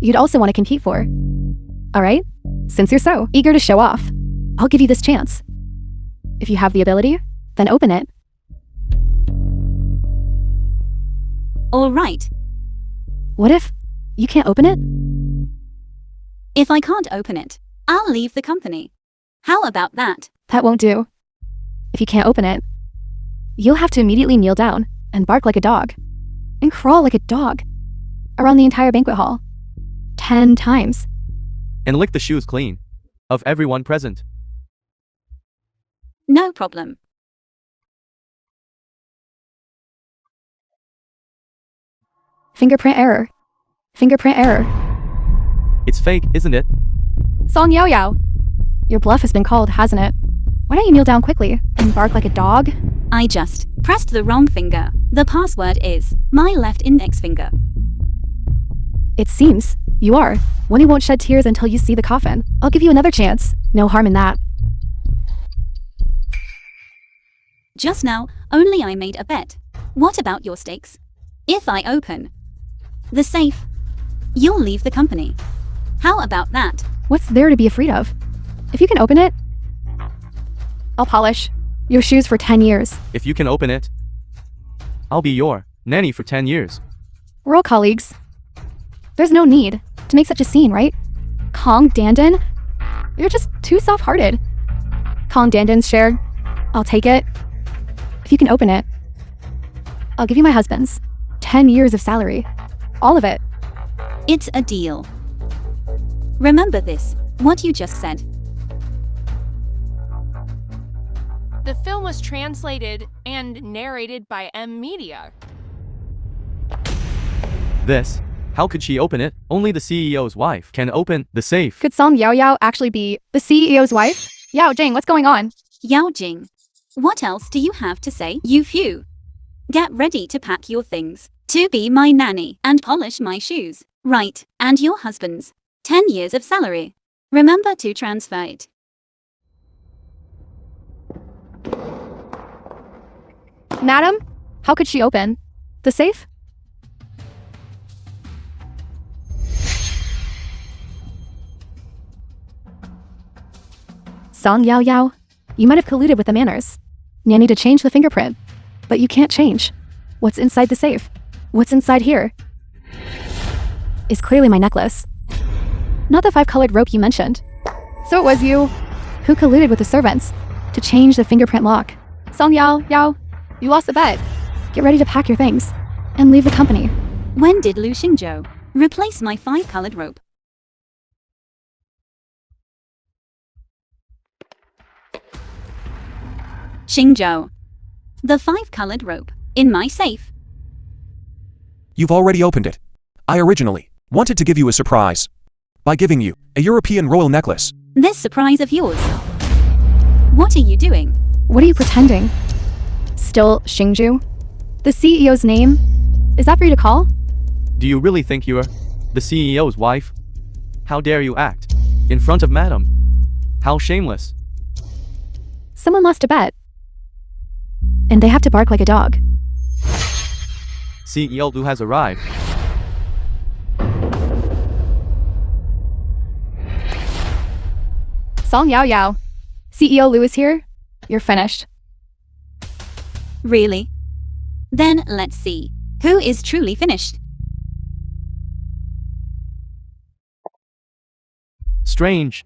you'd also want to compete for. Alright? Since you're so eager to show off, I'll give you this chance. If you have the ability, then open it. All right. What if you can't open it? If I can't open it, I'll leave the company. How about that? That won't do. If you can't open it, you'll have to immediately kneel down and bark like a dog and crawl like a dog around the entire banquet hall 10 times. And lick the shoes clean of everyone present. No problem. Fingerprint error. Fingerprint error. It's fake, isn't it? Song Yao Yao. Your bluff has been called, hasn't it? Why don't you kneel down quickly and bark like a dog? I just pressed the wrong finger. The password is my left index finger. It seems you are one who won't shed tears until you see the coffin. I'll give you another chance. No harm in that. Just now, only I made a bet. What about your stakes? If I open the safe, you'll leave the company. How about that? What's there to be afraid of? If you can open it, I'll polish your shoes for 10 years. If you can open it, I'll be your nanny for 10 years. We're all colleagues. There's no need to make such a scene, right? Kong Dandan? You're just too soft-hearted. Kong Dandan's share. I'll take it. If you can open it, I'll give you my husband's 10 years of salary. All of it. It's a deal. Remember this, what you just said. The film was translated and narrated by M Media. This. How could she open it? Only the CEO's wife can open the safe. Could Song Yao Yao actually be the CEO's wife? Yao Jing, what's going on? Yao Jing. What else do you have to say, you few? Get ready to pack your things, to be my nanny, and polish my shoes. Right, and your husband's 10 years of salary. Remember to transfer it. Madam, how could she open the safe? Song Yao Yao, you might have colluded with the manors. Nanny to change the fingerprint, but you can't change what's inside the safe. What's inside here is clearly my necklace, not the 5-colored rope you mentioned. So it was you who colluded with the servants to change the fingerprint lock. Song Yao Yao, you lost the bet. Get ready to pack your things and leave the company. When did Lu Xingzhou replace my 5-colored rope? Xingzhou. The 5-colored rope in my safe. You've already opened it. I originally wanted to give you a surprise by giving you a European royal necklace. This surprise of yours. What are you doing? What are you pretending? Still Xingzhou? The CEO's name? Is that for you to call? Do you really think you're the CEO's wife? How dare you act in front of Madam? How shameless. Someone lost a bet, and they have to bark like a dog. CEO Lu has arrived. Song Yao Yao, CEO Lu is here. You're finished. Really? Then let's see. Who is truly finished? Strange.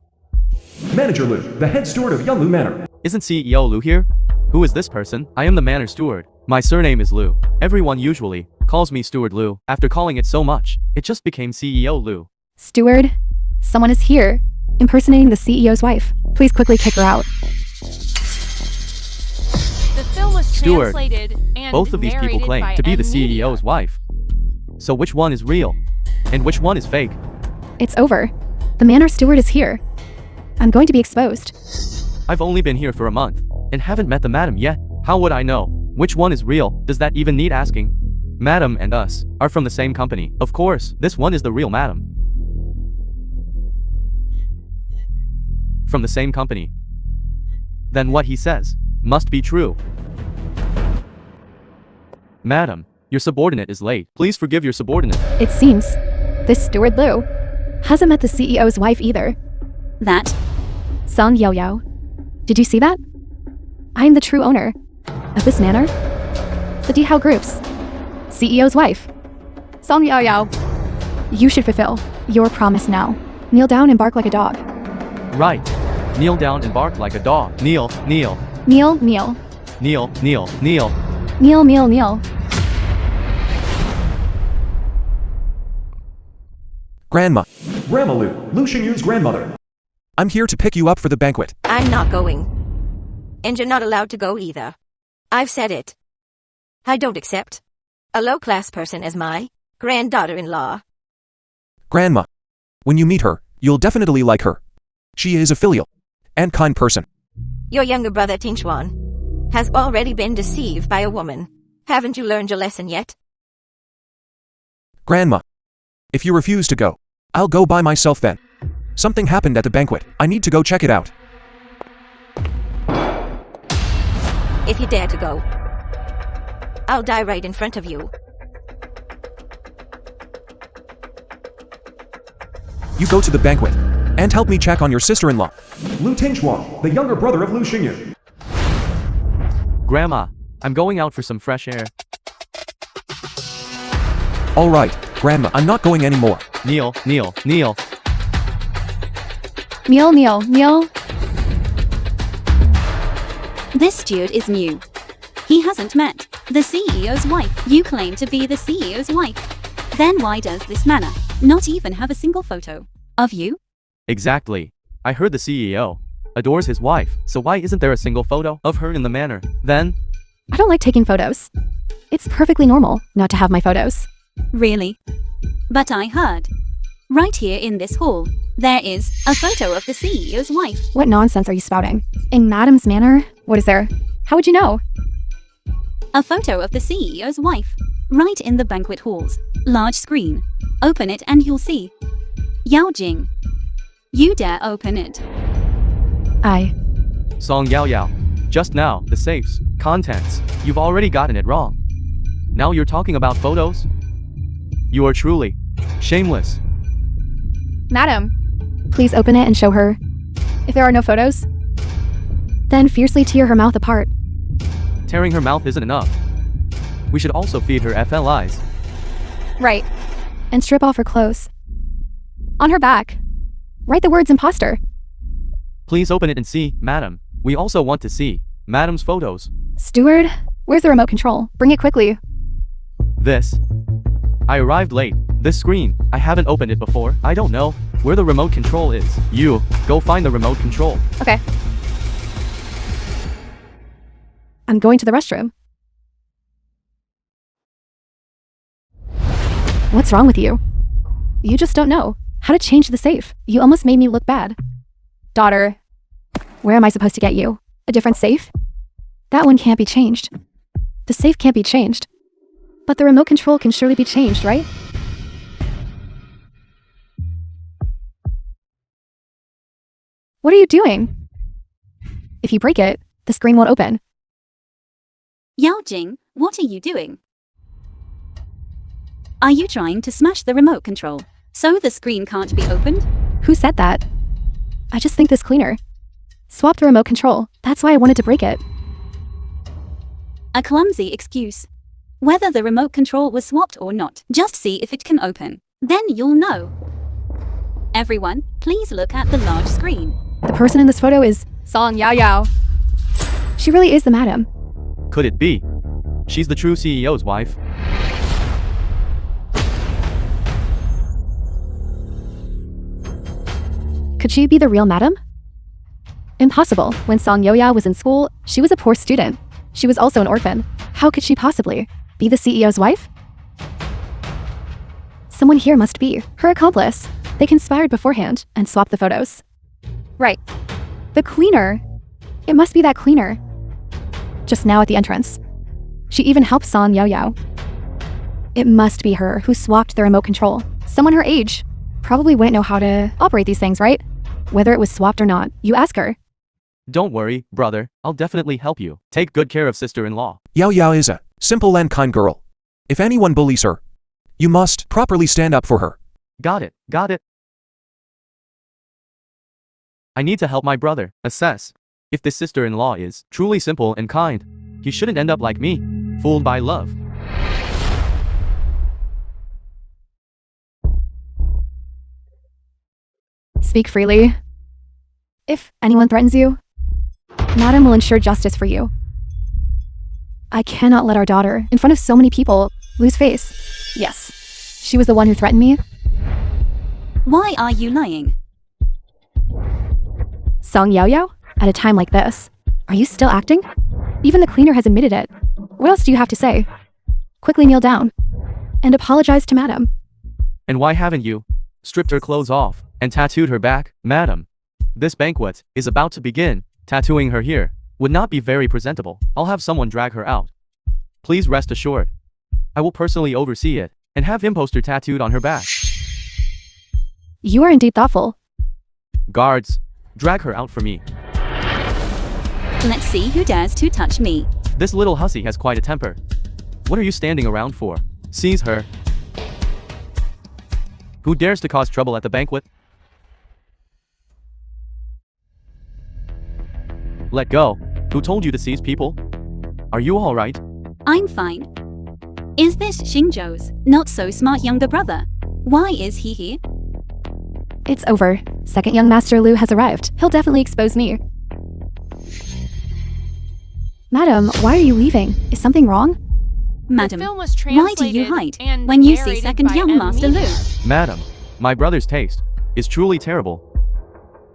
Manager Lu, the head steward of Yunlu Manor. Isn't CEO Lu here? Who is this person? I am the manor steward. My surname is Lu. Everyone usually calls me Steward Lu. After calling it so much, it just became CEO Lu. Steward, someone is here, impersonating the CEO's wife. Please quickly kick her out. The film was Steward. translated and Both of these people narrated claim by to be the M Media. CEO's wife. So which one is real? And which one is fake? It's over. The manor steward is here. I'm going to be exposed. I've only been here for a month and haven't met the madam yet. How would I know which one is real? Does that even need asking? Madam and us are from the same company. Of course, this one is the real madam. From the same company. Then what he says must be true. Madam, your subordinate is late. Please forgive your subordinate. It seems this Steward Lu hasn't met the CEO's wife either. That. Song Yao Yao, did you see that? I'm the true owner of this manor. The Dehow Group's CEO's wife. Song Yao Yao, you should fulfill your promise now. Kneel down and bark like a dog. Right. Kneel down and bark like a dog. Kneel, kneel, Kneel, kneel. kneel, kneel, kneel. Kneel, kneel, kneel. Grandma, Grandma Lu, Lu Xingyu's grandmother. I'm here to pick you up for the banquet. I'm not going. And you're not allowed to go either. I've said it. I don't accept a low-class person as my granddaughter-in-law. Grandma, when you meet her, you'll definitely like her. She is a filial and kind person. Your younger brother Tingshuan has already been deceived by a woman. Haven't you learned your lesson yet? Grandma, if you refuse to go, I'll go by myself then. Something happened at the banquet. I need to go check it out. If you dare to go, I'll die right in front of you. You go to the banquet and help me check on your sister-in-law. Lu Tingchuan, the younger brother of Lu Xingyu. Grandma, I'm going out for some fresh air. All right, Grandma, I'm not going anymore. Kneel, kneel, kneel. Kneel, kneel, kneel. This steward is new. He hasn't met the CEO's wife. You claim to be the CEO's wife. Then why does this manor not even have a single photo of you? Exactly. I heard the CEO adores his wife, so why isn't there a single photo of her in the manor? Then, I don't like taking photos. It's perfectly normal not to have my photos. Really? But I heard. Right here in this hall, there is a photo of the CEO's wife. What nonsense are you spouting? In Madam's manor? What is there? How would you know? A photo of the CEO's wife. Right in the banquet halls. Large screen. Open it and you'll see. Yao Jing. You dare open it? Song Yao Yao. Just now, the safes, contents, you've already gotten it wrong. Now you're talking about photos? You are truly shameless. Madam, please open it and show her. If there are no photos, then fiercely tear her mouth apart. Tearing her mouth isn't enough. We should also feed her FLIs. Right. And strip off her clothes. On her back. Write the words imposter. Please open it and see, madam. We also want to see madam's photos. Steward, where's the remote control? Bring it quickly. This. I arrived late. This screen, I haven't opened it before. I don't know where the remote control is. You, go find the remote control. Okay. I'm going to the restroom. What's wrong with you? You just don't know how to change the safe. You almost made me look bad. Daughter, where am I supposed to get you? A different safe? That one can't be changed. The safe can't be changed. But the remote control can surely be changed, right? What are you doing? If you break it, the screen won't open. Yao Jing, what are you doing? Are you trying to smash the remote control so the screen can't be opened? Who said that? I just think this cleaner swapped the remote control. That's why I wanted to break it. A clumsy excuse. Whether the remote control was swapped or not, just see if it can open. Then you'll know. Everyone, please look at the large screen. The person in this photo is Song Yao Yao. She really is the madam. Could it be? She's the true CEO's wife. Could she be the real madam? Impossible. When Song Yao Yao was in school, she was a poor student. She was also an orphan. How could she possibly be the CEO's wife? Someone here must be her accomplice. They conspired beforehand and swapped the photos. Right. The cleaner. It must be that cleaner. Just now at the entrance. She even helped Song Yao Yao. It must be her who swapped the remote control. Someone her age probably wouldn't know how to operate these things, right? Whether it was swapped or not, you ask her. Don't worry, brother. I'll definitely help you. Take good care of sister-in-law. Yao Yao is a simple and kind girl. If anyone bullies her, you must properly stand up for her. Got it, got it. I need to help my brother assess if this sister-in-law is truly simple and kind. He shouldn't end up like me, fooled by love. Speak freely. If anyone threatens you, Madam will ensure justice for you. I cannot let our daughter, in front of so many people, lose face. Yes, she was the one who threatened me. Why are you lying? Song Yao Yao, at a time like this, are you still acting? Even the cleaner has admitted it. What else do you have to say? Quickly kneel down and apologize to Madam. And why haven't you stripped her clothes off and tattooed her back, madam? This banquet is about to begin. Tattooing her here would not be very presentable. I'll have someone drag her out. Please rest assured. I will personally oversee it and have imposter tattooed on her back. You are indeed thoughtful. Guards, drag her out for me. Let's see who dares to touch me. This little hussy has quite a temper. What are you standing around for? Seize her. Who dares to cause trouble at the banquet? Let go. Who told you to seize people? Are you all right? I'm fine. Is this Xingzhou's not so smart younger brother? Why is he here? It's over. Second young Master Liu has arrived. He'll definitely expose me. Madam, why are you leaving? Is something wrong? Madam, The film was why do you translated hide and when you see narrated second by young M. Master Media. Lu? Madam, my brother's taste is truly terrible.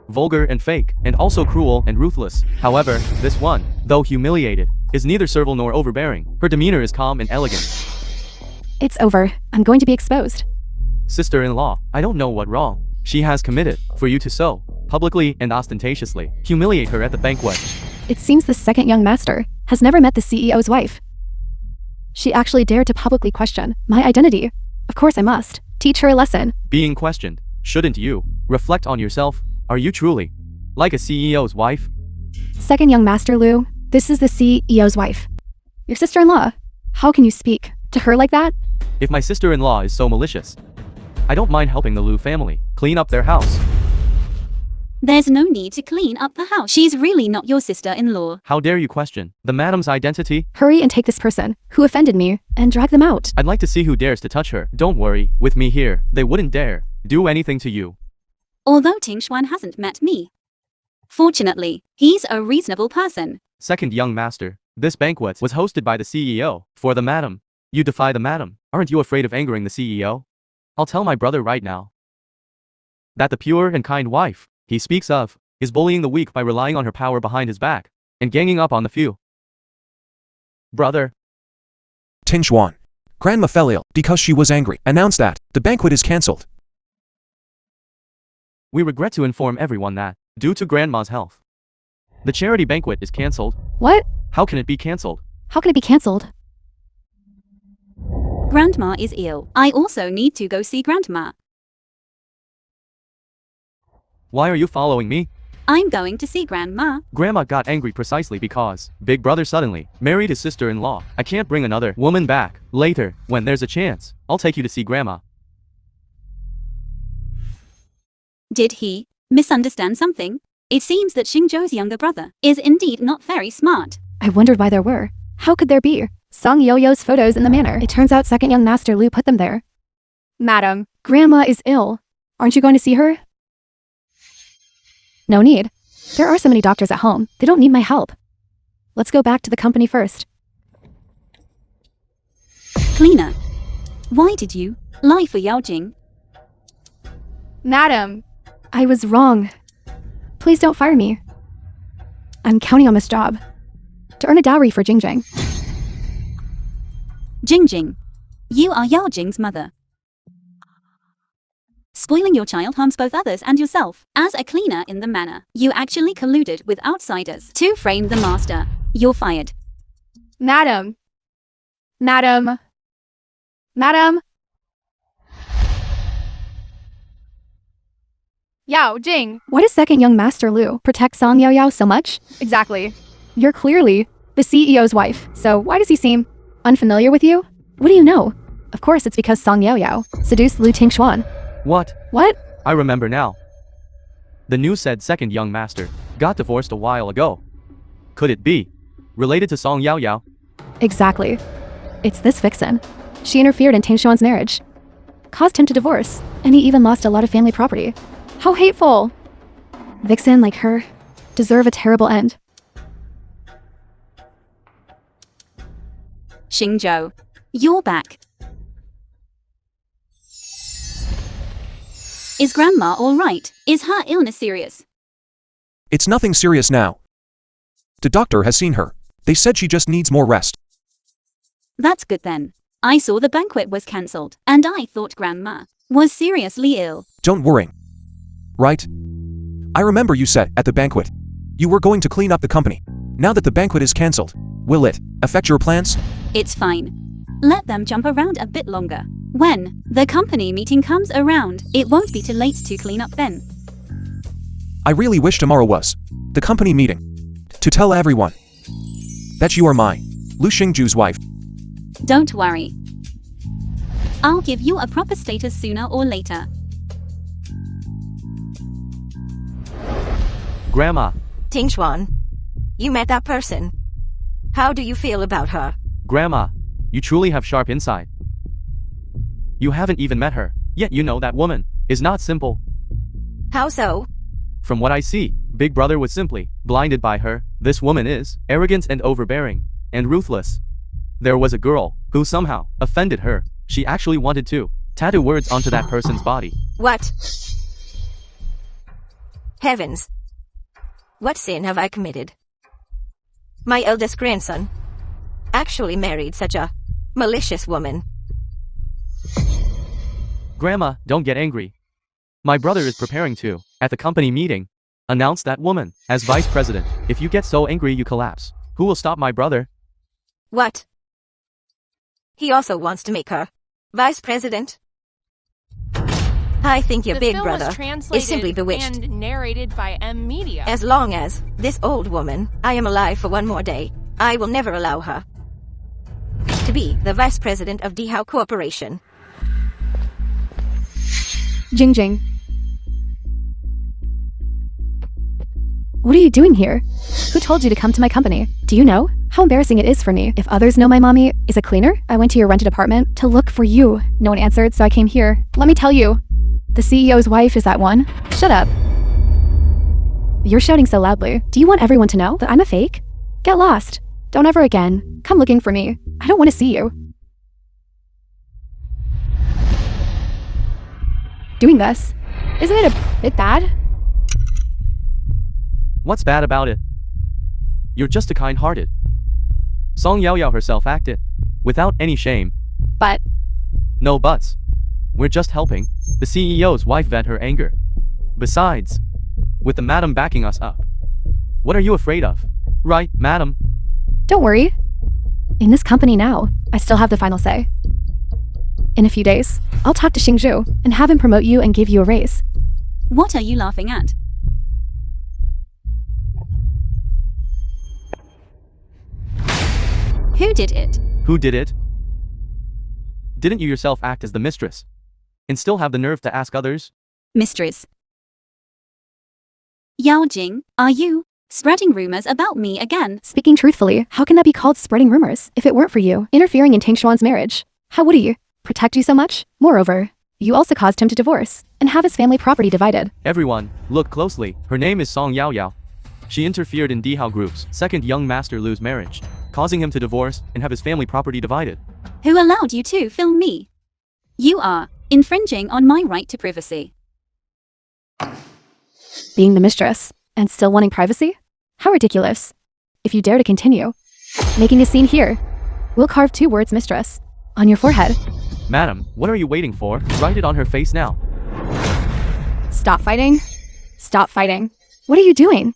Vulgar and fake, and also cruel and ruthless. However, this one, though humiliated, is neither servile nor overbearing. Her demeanor is calm and elegant. It's over. I'm going to be exposed. Sister-in-law, I don't know what wrong she has committed for you to so publicly and ostentatiously humiliate her at the banquet. It seems the second young master has never met the CEO's wife. She actually dared to publicly question my identity. Of course I must. Teach her a lesson. Being questioned, shouldn't you reflect on yourself? Are you truly like a CEO's wife? Second young master Lu, this is the CEO's wife. Your sister-in-law. How can you speak to her like that? If my sister-in-law is so malicious, I don't mind helping the Lu family clean up their house. There's no need to clean up the house. She's really not your sister-in-law. How dare you question the madam's identity? Hurry and take this person who offended me and drag them out. I'd like to see who dares to touch her. Don't worry, with me here, they wouldn't dare do anything to you. Although Ting Xuan hasn't met me. Fortunately, he's a reasonable person. Second young master, this banquet was hosted by the CEO for the madam. You defy the madam. Aren't you afraid of angering the CEO? I'll tell my brother right now that the pure and kind wife he speaks of is bullying the weak by relying on her power behind his back and ganging up on the few. Brother, Ting Xuan. Grandma fell ill because she was angry. Announced that the banquet is cancelled. we regret to inform everyone that, due to Grandma's health, the charity banquet is cancelled. What? How can it be cancelled? How can it be cancelled? Grandma is ill. I also need to go see Grandma. Why are you following me? I'm going to see Grandma. Grandma got angry precisely because Big Brother suddenly married his sister-in-law. I can't bring another woman back. Later, when there's a chance, I'll take you to see Grandma. Did he misunderstand something? It seems that Xingzhou's younger brother is indeed not very smart. I wondered why there were. How could there be Song Yo-Yo's photos in the manor? It turns out second young master Lu put them there. Madam, Grandma is ill. Aren't you going to see her? No need. There are so many doctors at home. They don't need my help. Let's go back to the company first. Cleaner. Why did you lie for Yao Jing? Madam, I was wrong. Please don't fire me. I'm counting on this job to earn a dowry for Jingjing. Jingjing. You are Yao Jing's mother. Spoiling your child harms both others and yourself. As a cleaner in the manor, you actually colluded with outsiders to frame the master. You're fired. Madam. Madam. Madam. Yao Jing. Why does second young master Lu protect Song Yao Yao so much? Exactly. You're clearly the CEO's wife, so why does he seem unfamiliar with you? What do you know? Of course it's because Song Yao Yao seduced Lu Tingxuan. What? What? I remember now. The news said second young master got divorced a while ago. Could it be related to Song Yao Yao? Exactly. It's this vixen. She interfered in Tingxuan's marriage, caused him to divorce, and he even lost a lot of family property. How hateful! Vixen like her deserve a terrible end. Xingzhou. You're back. Is Grandma all right? Is her illness serious? It's nothing serious now. The doctor has seen her. They said she just needs more rest. That's good then. I saw the banquet was cancelled, and I thought Grandma was seriously ill. Don't worry. Right? I remember you said at the banquet you were going to clean up the company. Now that the banquet is cancelled, will it affect your plans? It's fine. Let them jump around a bit longer. When the company meeting comes around, it won't be too late to clean up then. I really wish tomorrow was the company meeting to tell everyone that you are my Lu Xingju's wife. Don't worry. I'll give you a proper status sooner or later. Grandma, Tingxuan, you met that person. How do you feel about her? Grandma, you truly have sharp insight. You haven't even met her, yet you know that woman is not simple. How so? From what I see, Big Brother was simply blinded by her. This woman is arrogant and overbearing, and ruthless. There was a girl who somehow offended her. She actually wanted to tattoo words onto that person's body. What? Heavens. What sin have I committed? My eldest grandson actually married such a malicious woman. Grandma, don't get angry. My brother is preparing to, at the company meeting, announce that woman as vice president. If you get so angry you collapse, who will stop my brother? What? He also wants to make her vice president? I think your The big film brother was translated is simply bewitched. and narrated by M Media. As long as this old woman, I am alive for one more day, I will never allow her to be the vice president of Dehow Corporation. Jing Jing. What are you doing here? Who told you to come to my company? Do you know how embarrassing it is for me if others know my mommy is a cleaner? I went to your rented apartment to look for you. No one answered, so I came here. Let me tell you, the CEO's wife is that one. Shut up. You're shouting so loudly. Do you want everyone to know that I'm a fake? Get lost. Don't ever again come looking for me. I don't want to see you. Doing this, isn't it a bit bad? What's bad about it? You're just a kind-hearted. Song Yaoyao herself acted, without any shame. But No buts. We're just helping the CEO's wife vent her anger. Besides, with the madam backing us up, what are you afraid of? Right, madam? don't worry. In this company now, I still have the final say. In a few days, I'll talk to Xingzhu and have him promote you and give you a raise. What are you laughing at? Who did it? Who did it? Didn't you yourself act as the mistress? And still have the nerve to ask others? Mistress. Yao Jing, are you spreading rumors about me again? Speaking truthfully, how can that be called spreading rumors if it weren't for you interfering in Ting Xuan's marriage? How would he protect you so much? Moreover, you also caused him to divorce and have his family property divided. Everyone, look closely. Her name is Song Yaoyao. She interfered in Dehow Group's second young master Lu's marriage, causing him to divorce and have his family property divided. Who allowed you to film me? You are infringing on my right to privacy. Being the mistress and still wanting privacy? How ridiculous. If you dare to continue making a scene here, we'll carve 2 words mistress on your forehead. Madam, what are you waiting for? Write it on her face now. Stop fighting. Stop fighting. What are you doing?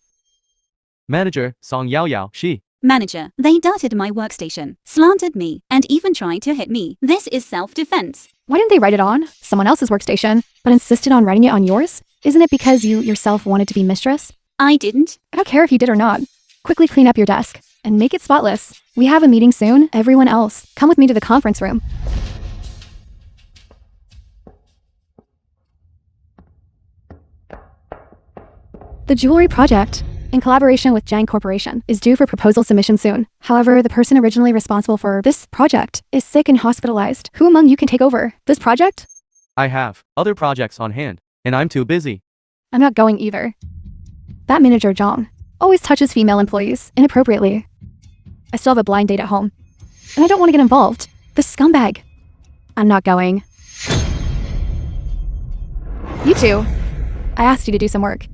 Manager, Song Yaoyao, she. Manager, they dirted my workstation, slandered me, and even tried to hit me. This is self-defense. Why didn't they write it on someone else's workstation, but insisted on writing it on yours? Isn't it because you yourself wanted to be mistress? I didn't. I don't care if you did or not. Quickly clean up your desk and make it spotless. We have a meeting soon. Everyone else, come with me to the conference room. The jewelry project, in collaboration with Jiang Corporation, is due for proposal submission soon. However, the person originally responsible for this project is sick and hospitalized. Who among you can take over this project? I have other projects on hand, and I'm too busy. I'm not going either. That manager Zhang always touches female employees inappropriately. I still have a blind date at home, and I don't want to get involved. This scumbag. I'm not going. You two. I asked you to do some work,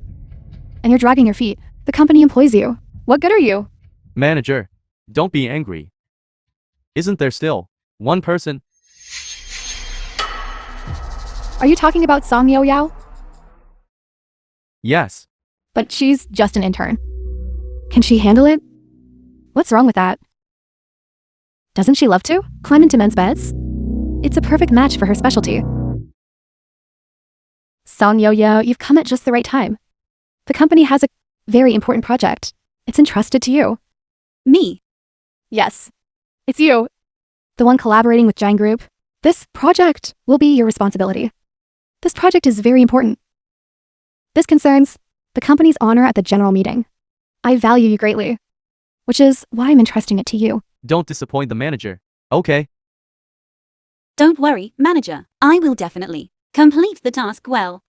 and you're dragging your feet. The company employs you. What good are you? Manager, don't be angry. Isn't there still one person? Are you talking about Song Yaoyao? Yes. But she's just an intern. Can she handle it? What's wrong with that? Doesn't she love to climb into men's beds? It's a perfect match for her specialty. Song Yaoyao, you've come at just the right time. The company has a very important project. It's entrusted to you. Me. Yes, it's you. The one collaborating with Jiang Group. This project will be your responsibility. This project is very important. This concerns the company's honor at the general meeting. I value you greatly, which is why I'm entrusting it to you. Don't disappoint the manager. Okay. Don't worry, manager. I will definitely complete the task well.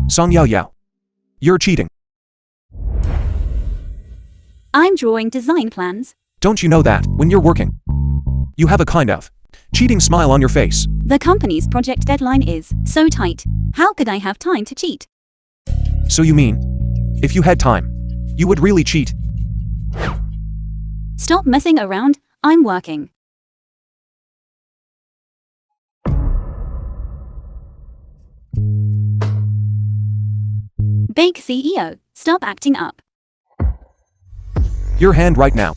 Song Yao Yao. You're cheating. I'm drawing design plans. Don't you know that, when you're working, you have a kind of cheating smile on your face? The company's project deadline is so tight. How could I have time to cheat? So you mean, if you had time, you would really cheat? Stop messing around, I'm working. Big CEO, stop acting up. Your hand right now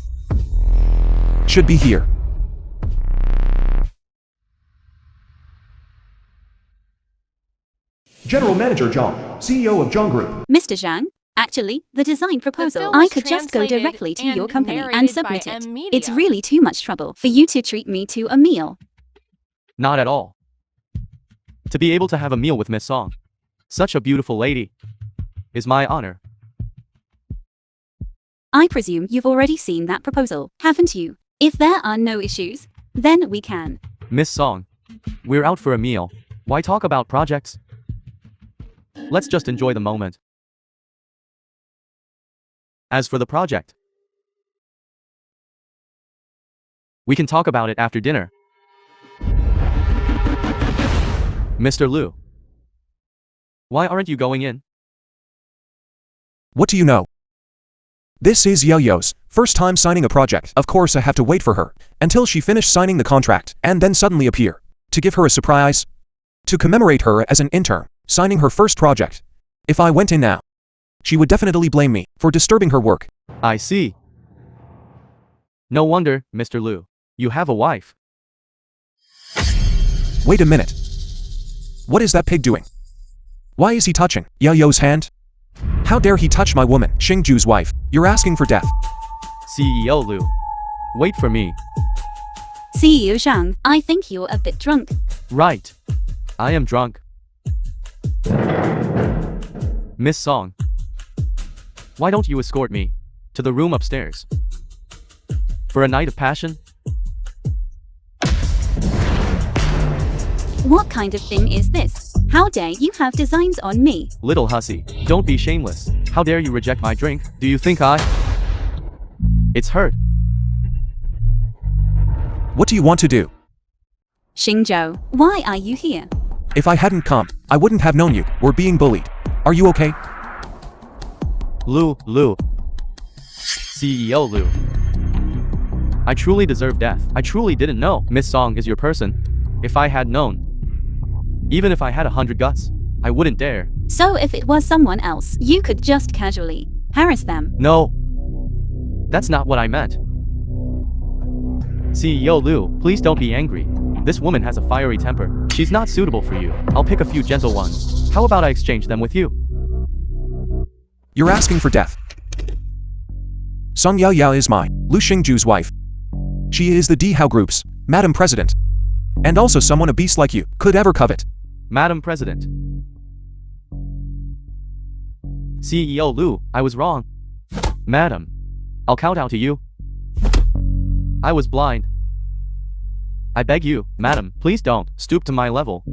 should be here. General Manager Zhang, CEO of Zhang Group. Mr. Zhang, actually, the design proposal, film I was could just go translated directly to your and company and narrated submit by it. M It's Media. really too much trouble for you to treat me to a meal. Not at all. To be able to have a meal with Miss Song, such a beautiful lady, is my honor. I presume you've already seen that proposal, haven't you? If there are no issues, then we can. Miss Song, we're out for a meal. Why talk about projects? Let's just enjoy the moment. As for the project, we can talk about it after dinner. Mr. Liu, why aren't you going in? What do you know? This is Yo-Yo's first time signing a project. Of course I have to wait for her until she finished signing the contract and then suddenly appear to give her a surprise. To commemorate her as an intern signing her first project. If I went in now, she would definitely blame me for disturbing her work. I see. No wonder, Mr. Liu, you have a wife. Wait a minute. What is that pig doing? Why is he touching Yo-Yo's hand? How dare he touch my woman, Xingju's wife? You're asking for death. CEO Liu, wait for me. CEO Zhang, I think you're a bit drunk. Right. I am drunk. Miss Song, why don't you escort me to the room upstairs for a night of passion? What kind of thing is this? How dare you have designs on me? Little hussy, don't be shameless. How dare you reject my drink? Do you think It's hurt. What do you want to do? Xingzhou, why are you here? If I hadn't come, I wouldn't have known you were being bullied. Are you okay? Liu. CEO Liu. I truly deserve death. I truly didn't know Miss Song is your person. If I had known, even if I had 100 guts, I wouldn't dare. So if it was someone else, you could just casually harass them. No. That's not what I meant. CEO Liu, please don't be angry. This woman has a fiery temper. She's not suitable for you. I'll pick a few gentle ones. How about I exchange them with you? You're asking for death. Song Yao Yao is my Lu Xingju's wife. She is the Dehow Group's Madam President. And also someone a beast like you could ever covet. Madam President. CEO Liu, I was wrong. Madam, I'll kowtow to you. I was blind. I beg you, madam, please don't stoop to my level.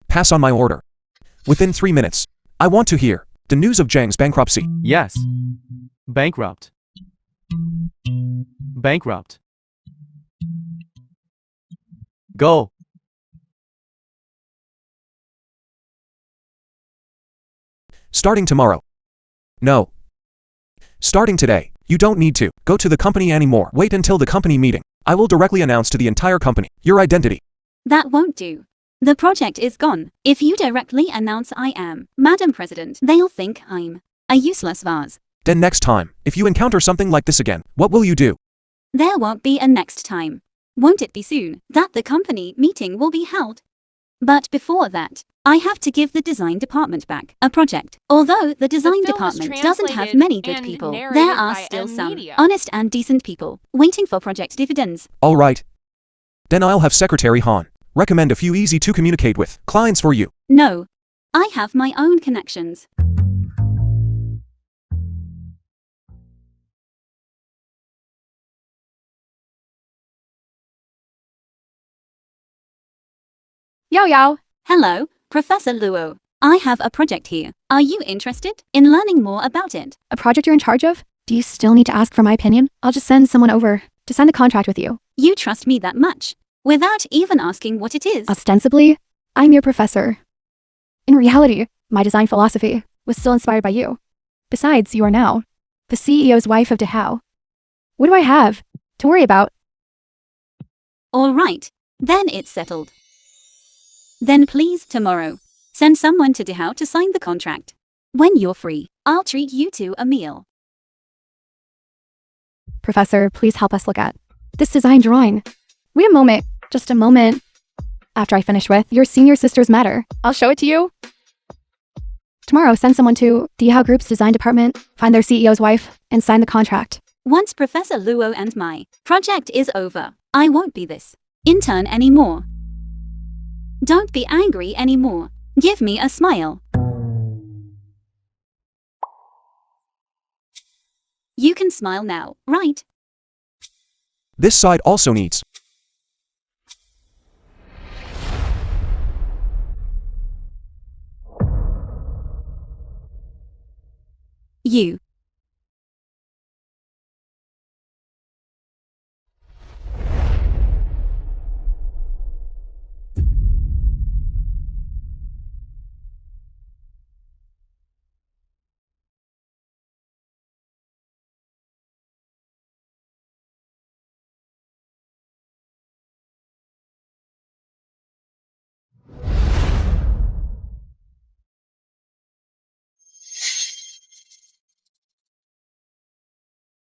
Pass on my order. Within 3 minutes. I want to hear the news of Zhang's bankruptcy. Yes. Bankrupt. Bankrupt. Go. Starting tomorrow. No. Starting today. You don't need to go to the company anymore. Wait until the company meeting. I will directly announce to the entire company your identity. That won't do. The project is gone. If you directly announce I am Madam President, they'll think I'm a useless vase. Then next time, if you encounter something like this again, what will you do? There won't be a next time. Won't it be soon that the company meeting will be held? But before that, I have to give the design department back a project. Although the design film was department doesn't have translated many good and people, there narrated are by still M some Media. honest and decent people waiting for project dividends. All right. Then I'll have Secretary Han recommend a few easy to communicate with clients for you. No, I have my own connections. Yao Yao, Hello, Professor Luo. I have a project here. Are you interested in learning more about it? A project you're in charge of? Do you still need to ask for my opinion? I'll just send someone over to sign the contract with you. You trust me that much? Without even asking what it is? Ostensibly, I'm your professor. In reality, my design philosophy was still inspired by you. Besides, you are now the CEO's wife of Dehow. What do I have to worry about? All right, then it's settled. Then please, tomorrow, send someone to Dehow to sign the contract. When you're free, I'll treat you to a meal. Professor, please help us look at this design drawing. Wait a moment, just a moment. After I finish with your senior sister's matter, I'll show it to you. Tomorrow, send someone to Dehow Group's design department, find their CEO's wife, and sign the contract. Once Professor Luo and my project is over, I won't be this intern anymore. Don't be angry anymore. Give me a smile. You can smile now, right? This side also needs. You.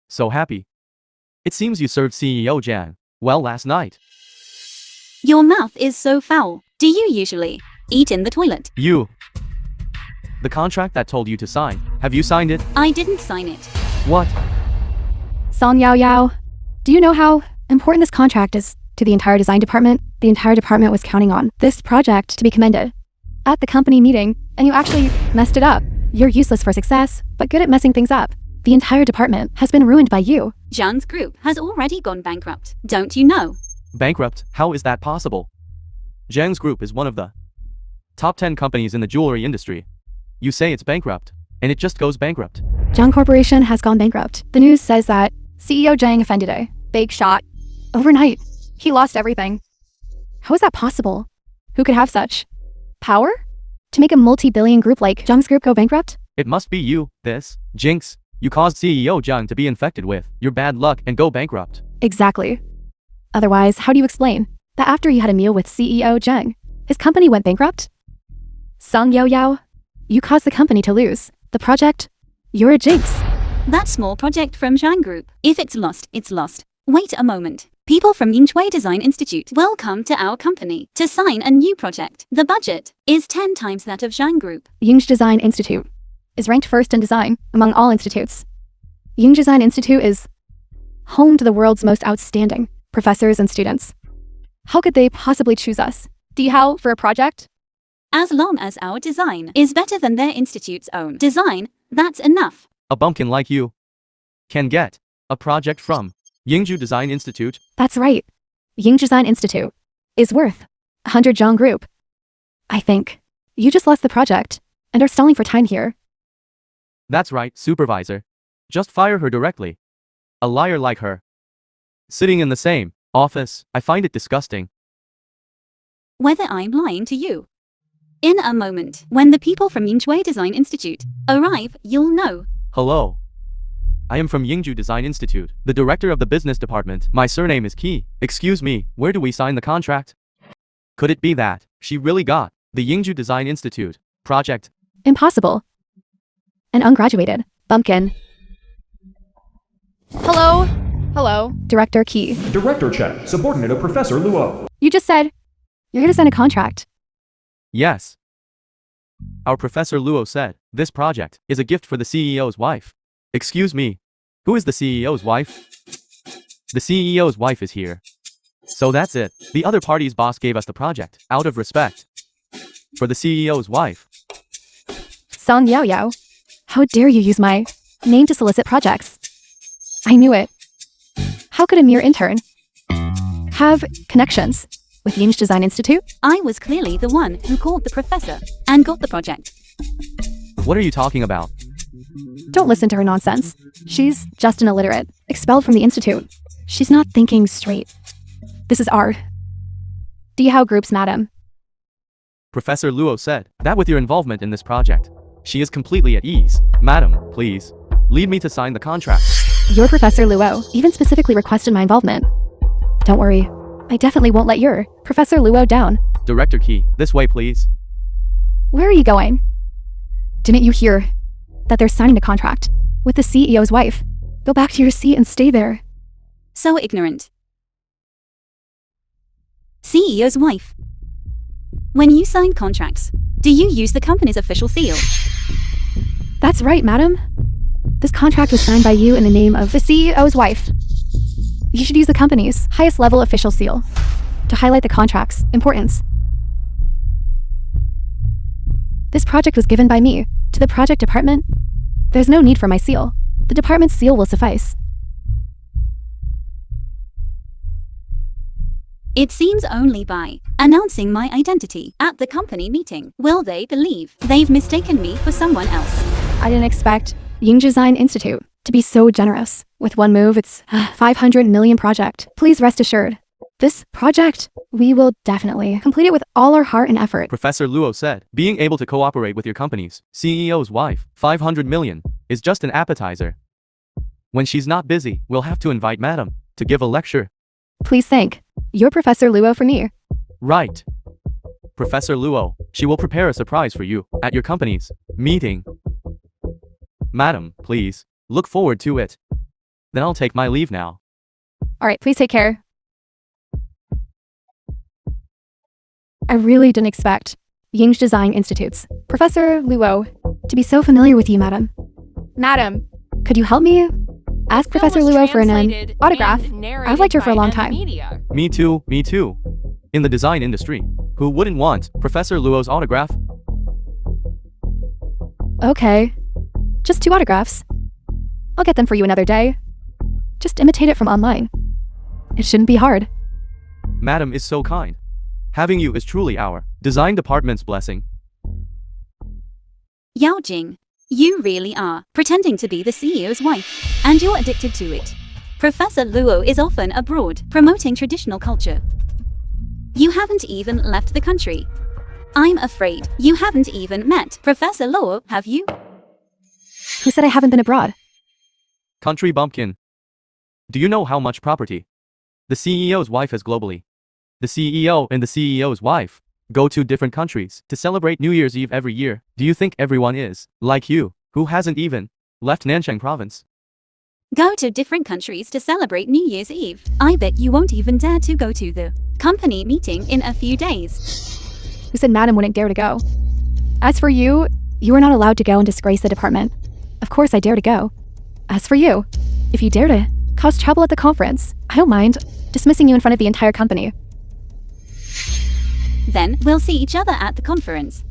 So happy. It seems you served CEO Jan well last night. Your mouth is so foul. Do you usually eat in the toilet? You. The contract that told you to sign, have you signed it? I didn't sign it. What? Song Yao Yao, do you know how important this contract is to the entire design department? The entire department was counting on this project to be commended at the company meeting, and you actually messed it up. You're useless for success, but good at messing things up. The entire department has been ruined by you. Zhang's group has already gone bankrupt. Don't you know? Bankrupt? How is that possible? Zhang's group is one of the top 10 companies in the jewelry industry. You say it's bankrupt, and it just goes bankrupt. Zhang Corporation has gone bankrupt. The news says that CEO Zhang offended a big shot. Overnight, he lost everything. How is that possible? Who could have such power to make a multi-billion group like Zhang's group go bankrupt? It must be you, this jinx. You caused CEO Zhang to be infected with your bad luck and go bankrupt. Exactly. Otherwise, how do you explain that after you had a meal with CEO Zhang, his company went bankrupt? Song Yao Yao, you caused the company to lose the project. You're a jinx. That small project from Zhang Group. If it's lost, it's lost. Wait a moment. People from Yingshui Design Institute will come to our company to sign a new project. The budget is 10 times that of Zhang Group. Ying Design Institute is ranked first in design among all institutes. Ying Design Institute is home to the world's most outstanding professors and students. How could they possibly choose us, Dehow, for a project? As long as our design is better than their institute's own design, that's enough. A bumpkin like you can get a project from Yingzhou Design Institute. That's right. Ying Design Institute is worth 100 Zhang Group. I think you just lost the project and are stalling for time here. That's right, supervisor. Just fire her directly. A liar like her. Sitting in the same office, I find it disgusting. Whether I'm lying to you. In a moment, when the people from Yingshui Design Institute arrive, you'll know. Hello. I am from Yingzhou Design Institute, the director of the business department. My surname is Qi. Excuse me, where do we sign the contract? Could it be that she really got the Yingzhou Design Institute project? Impossible. An ungraduated bumpkin. Hello? Hello, Director Qi. Director check. Subordinate of Professor Luo. You just said you're gonna sign a contract. Yes. Our Professor Luo said, this project is a gift for the CEO's wife. Excuse me, who is the CEO's wife? The CEO's wife is here. So that's it. The other party's boss gave us the project, out of respect for the CEO's wife. Song Yao Yao, how dare you use my name to solicit projects? I knew it. How could a mere intern have connections with Ying's Design Institute? I was clearly the one who called the professor and got the project. What are you talking about? Don't listen to her nonsense. She's just an illiterate, expelled from the institute. She's not thinking straight. This is art. Dehow Group's madam. Professor Luo said that with your involvement in this project, she is completely at ease. Madam, please, lead me to sign the contract. Your Professor Luo even specifically requested my involvement. Don't worry, I definitely won't let your Professor Luo down. Director Key, this way please. Where are you going? Didn't you hear that they're signing a contract with the CEO's wife? Go back to your seat and stay there. So ignorant. CEO's wife. When you sign contracts, do you use the company's official seal? That's right, madam. This contract was signed by you in the name of the CEO's wife. You should use the company's highest level official seal to highlight the contract's importance. This project was given by me to the project department. There's no need for my seal. The department's seal will suffice. It seems only by announcing my identity at the company meeting will they believe they've mistaken me for someone else. I didn't expect Ying Design Institute to be so generous. With one move, it's a 500 million project. Please rest assured, this project, we will definitely complete it with all our heart and effort. Professor Luo said, being able to cooperate with your company's CEO's wife, 500 million, is just an appetizer. When she's not busy, we'll have to invite Madam to give a lecture. Please thank your Professor Luo for me. Right. Professor Luo, she will prepare a surprise for you at your company's meeting. Madam, please, look forward to it. Then I'll take my leave now. All right, please take care. I really didn't expect Ying Design Institute's Professor Luo to be so familiar with you, madam. Madam, could you help me? Ask Professor Luo for an autograph. I've liked her for a long time. Me too, me too. In the design industry, who wouldn't want Professor Luo's autograph? Okay, just 2 autographs. I'll get them for you another day. Just imitate it from online. It shouldn't be hard. Madam is so kind. Having you is truly our design department's blessing. Yao Jing, you really are pretending to be the CEO's wife, and you're addicted to it. Professor Luo is often abroad, promoting traditional culture. You haven't even left the country. I'm afraid you haven't even met Professor Luo, have you? Who said I haven't been abroad? Country bumpkin. Do you know how much property the CEO's wife has globally? The CEO and the CEO's wife go to different countries to celebrate New Year's Eve every year. Do you think everyone is like you, who hasn't even left Nanchang province? Go to different countries to celebrate New Year's Eve. I bet you won't even dare to go to the company meeting in a few days. Who said madam wouldn't dare to go? As for you, you are not allowed to go and disgrace the department. Of course I dare to go. As for you, if you dare to cause trouble at the conference, I don't mind dismissing you in front of the entire company. Then we'll see each other at the conference.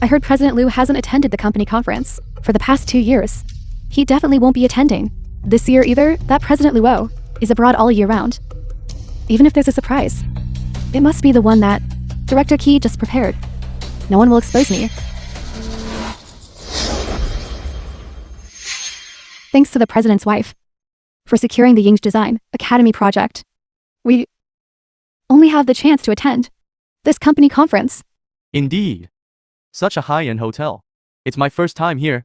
I heard President Liu hasn't attended the company conference for the past 2 years. He definitely won't be attending this year either. That President Luo is abroad all year round. Even if there's a surprise, it must be the one that Director Key just prepared. No one will expose me. Thanks to the president's wife for securing the Ying's Design Academy project. We only have the chance to attend this company conference. Indeed. Such a high-end hotel. It's my first time here.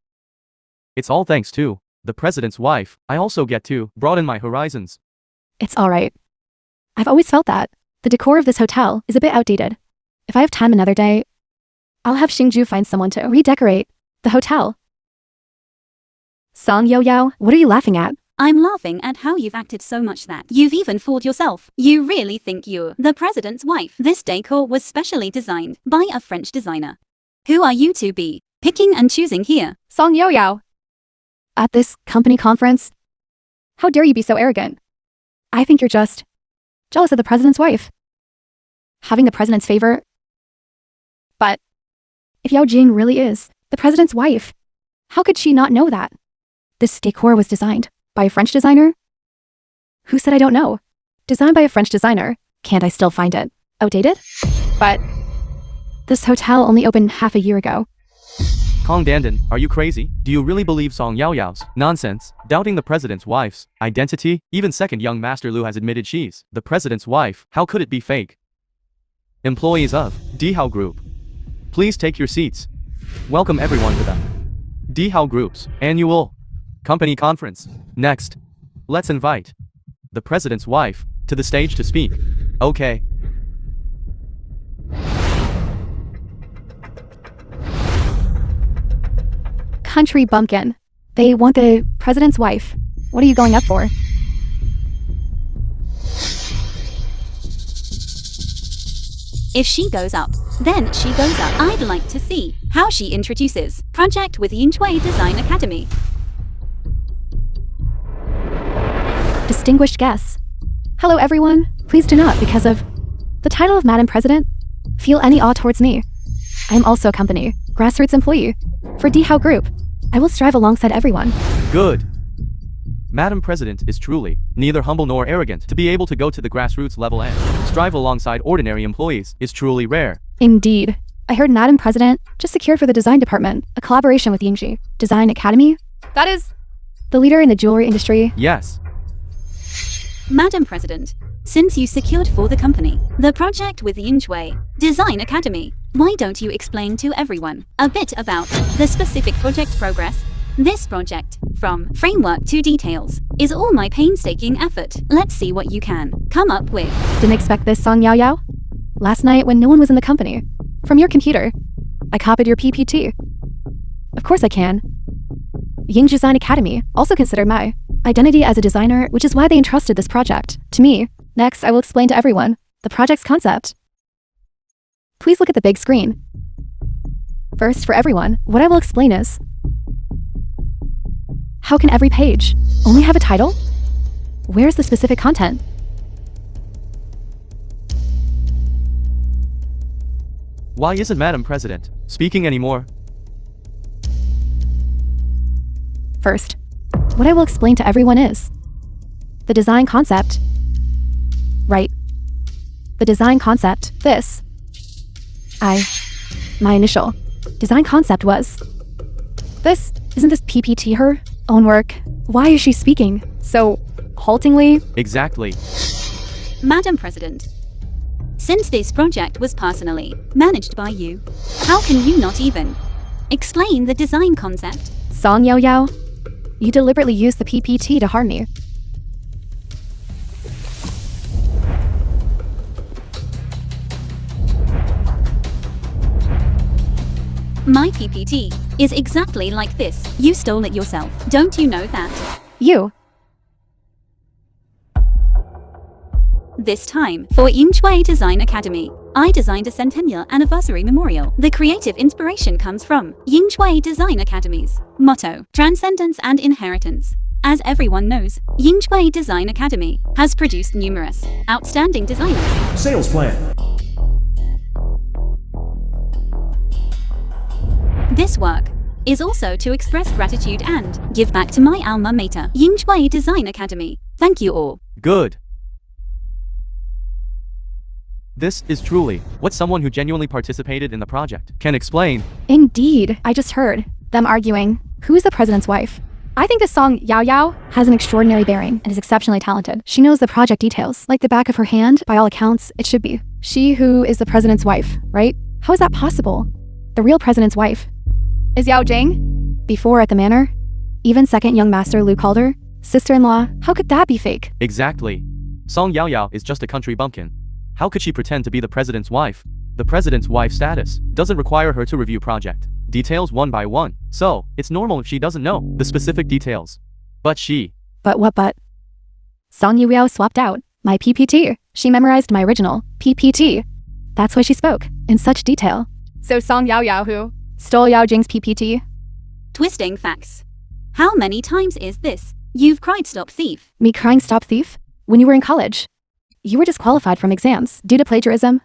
It's all thanks to the president's wife. I also get to broaden my horizons. It's all right. I've always felt that the decor of this hotel is a bit outdated. If I have time another day, I'll have Xingju find someone to redecorate the hotel. Song Yo-Yo, what are you laughing at? I'm laughing at how you've acted so much that you've even fooled yourself. You really think you're the president's wife. This decor was specially designed by a French designer. Who are you to be picking and choosing here? Song Yo-Yo. At this company conference? How dare you be so arrogant? I think you're just jealous of the president's wife. Having the president's favor. But if Yao Jing really is the president's wife, how could she not know that? This decor was designed by a French designer? Who said I don't know? Designed by a French designer. Can't I still find it? Outdated? But this hotel only opened half a year ago. Kong Dandan, are you crazy? Do you really believe Song Yaoyao's nonsense? Doubting the president's wife's identity? Even second young Master Lu has admitted she's the president's wife. How could it be fake? Employees of Dehow Group, please take your seats. Welcome everyone to the Dehow Group's annual company conference. Next, let's invite the president's wife to the stage to speak. Okay. Country bumpkin. They want the president's wife. What are you going up for? If she goes up, then she goes up. I'd like to see how she introduces project with Yinchuan Design Academy. Distinguished guests. Hello everyone. Please do not, because of the title of Madam President, feel any awe towards me. I am also a company, grassroots employee, for Dehow Group. I will strive alongside everyone. Good. Madam President is truly neither humble nor arrogant. To be able to go to the grassroots level and strive alongside ordinary employees is truly rare. Indeed. I heard Madam President just secured for the design department a collaboration with Yingji Design Academy. That is the leader in the jewelry industry. Yes. Madam President, since you secured for the company the project with Yinchuan Design Academy, why don't you explain to everyone a bit about the specific project progress? This project, from framework to details, is all my painstaking effort. Let's see what you can come up with. Didn't expect this, Song Yaoyao. Last night, when no one was in the company, from your computer, I copied your PPT. Of course I can. Ying Design Academy also considered my identity as a designer, which is why they entrusted this project to me. Next, I will explain to everyone the project's concept. Please look at the big screen. First, for everyone, what I will explain is, how can every page only have a title? Where's the specific content? Why isn't Madam President speaking anymore? First, what I will explain to everyone is the design concept. Right. The design concept. My initial design concept was this. Isn't this PPT her own work? Why is she speaking so haltingly? Exactly. Madam President, since this project was personally managed by you, how can you not even explain the design concept? Song Yaoyao, you deliberately used the PPT to harm me. My PPT is exactly like this. You stole it yourself. Don't you know that? You. This time, for Yinchuan Design Academy, I designed a centennial anniversary memorial. The creative inspiration comes from Yinchuan Design Academy's motto, Transcendence and Inheritance. As everyone knows, Yinchuan Design Academy has produced numerous outstanding designers. Sales plan. This work is also to express gratitude and give back to my alma mater, Yinchuan Design Academy. Thank you all. Good. This is truly what someone who genuinely participated in the project can explain. Indeed, I just heard them arguing, who is the president's wife? I think this Song Yaoyao has an extraordinary bearing and is exceptionally talented. She knows the project details, like the back of her hand. By all accounts, it should be she who is the president's wife, right? How is that possible? The real president's wife is Yao Jing. Before at the manor, even second young master Lu called her sister-in-law. How could that be fake? Exactly. Song Yaoyao is just a country bumpkin. How could she pretend to be the president's wife? The president's wife status doesn't require her to review project details one by one, so it's normal if she doesn't know the specific details. But she... But what but? Song Yaoyao swapped out my PPT. She memorized my original PPT. That's why she spoke in such detail. So Song Yaoyao who stole Yao Jing's PPT? Twisting facts. How many times is this? You've cried stop thief. Me crying stop thief? When you were in college. You were disqualified from exams due to plagiarism.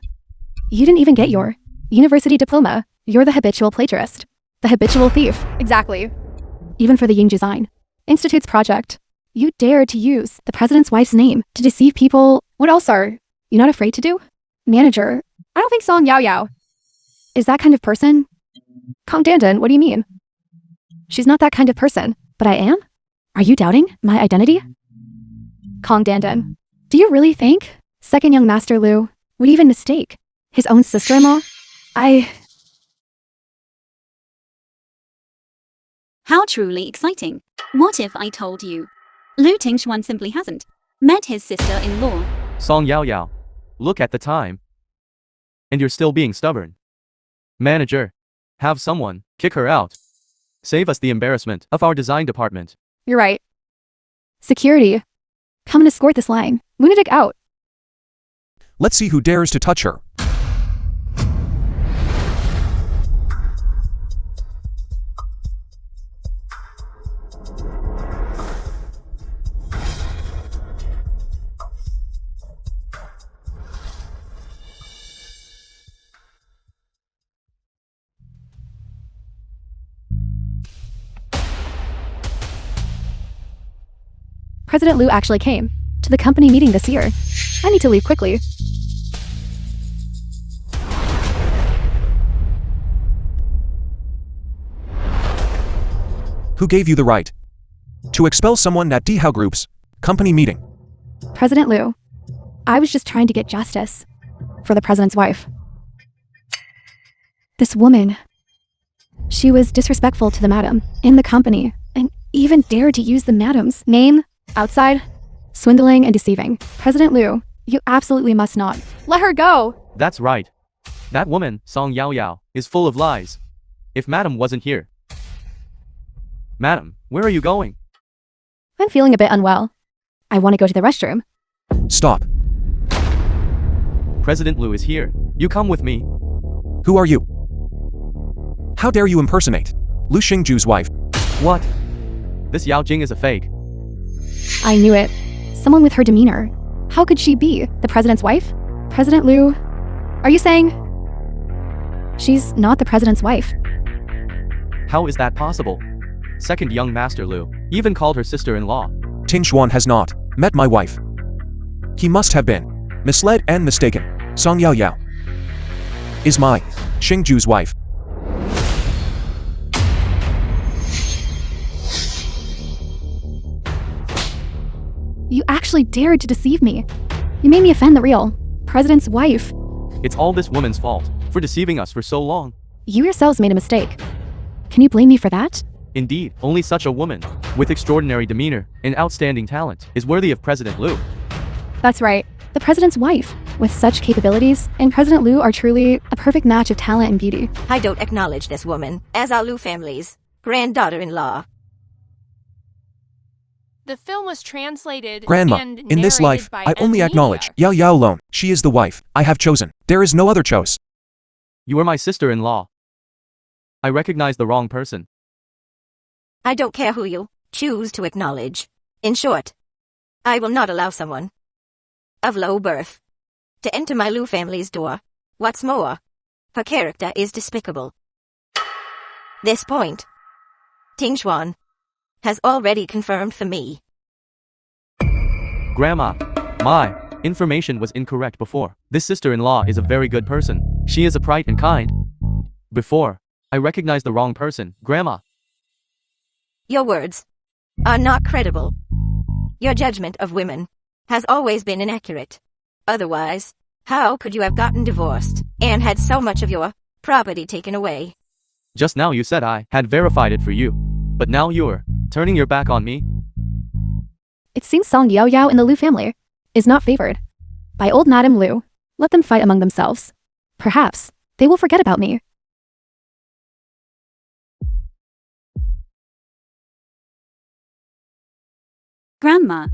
You didn't even get your university diploma. You're the habitual plagiarist. The habitual thief. Exactly. Even for the Ying Design Institute's project, You dare to use the president's wife's name to deceive people. What else are you not afraid to do? Manager, I don't think Song Yao Yao is that kind of person. Kong Dandan, what do you mean? She's not that kind of person, but I am? Are you doubting my identity? Kong Dandan, do you really think second young Master Lu would even mistake his own sister-in-law? How truly exciting. What if I told you? Lu Tingxuan simply hasn't met his sister-in-law. Song Yao Yao. Look at the time. And you're still being stubborn. Manager, have someone kick her out. Save us the embarrassment of our design department. You're right. Security, come and escort this lying lunatic out. Let's see who dares to touch her. President Lu actually came to the company meeting this year. I need to leave quickly. Who gave you the right to expel someone at Dehow Group's company meeting? President Lu, I was just trying to get justice for the president's wife. This woman, she was disrespectful to the madam in the company and even dared to use the madam's name outside, swindling and deceiving. President Lu, you absolutely must not let her go. That's right. That woman, Song Yao Yao, is full of lies. If Madam wasn't here. Madam, where are you going? I'm feeling a bit unwell. I want to go to the restroom. Stop. President Lu is here. You come with me. Who are you? How dare you impersonate Lu Xingju's wife? What? This Yao Jing is a fake. I knew it. Someone with her demeanor. How could she be the president's wife? President Lu, are you saying she's not the president's wife? How is that possible? Second young Master Lu even called her sister-in-law. Tingxuan has not met my wife. He must have been misled and mistaken. Song Yao Yao is my Xingju's wife. You actually dared to deceive me. You made me offend the real president's wife. It's all this woman's fault for deceiving us for so long. You yourselves made a mistake. Can you blame me for that? Indeed, only such a woman with extraordinary demeanor and outstanding talent is worthy of President Lu. That's right. The president's wife, with such capabilities, and President Lu are truly a perfect match of talent and beauty. I don't acknowledge this woman as our Lu family's granddaughter-in-law. The film was translated Grandma, and in this narrated life, by I only Media. acknowledge Yao Yao alone. She is the wife I have chosen. There is no other choice. You are my sister-in-law. I recognize the wrong person. I don't care who you choose to acknowledge. In short, I will not allow someone of low birth to enter my Lu family's door. What's more, her character is despicable. This point, Tingxuan has already confirmed for me. Grandma, my information was incorrect before. This sister-in-law is a very good person. She is upright and kind. Before, I recognized the wrong person. Grandma. Your words are not credible. Your judgment of women has always been inaccurate. Otherwise, how could you have gotten divorced and had so much of your property taken away? Just now you said I had verified it for you. But now you're turning your back on me? It seems Song Yao Yao and the Lu family is not favored by old Madam Lu. Let them fight among themselves. Perhaps they will forget about me. Grandma,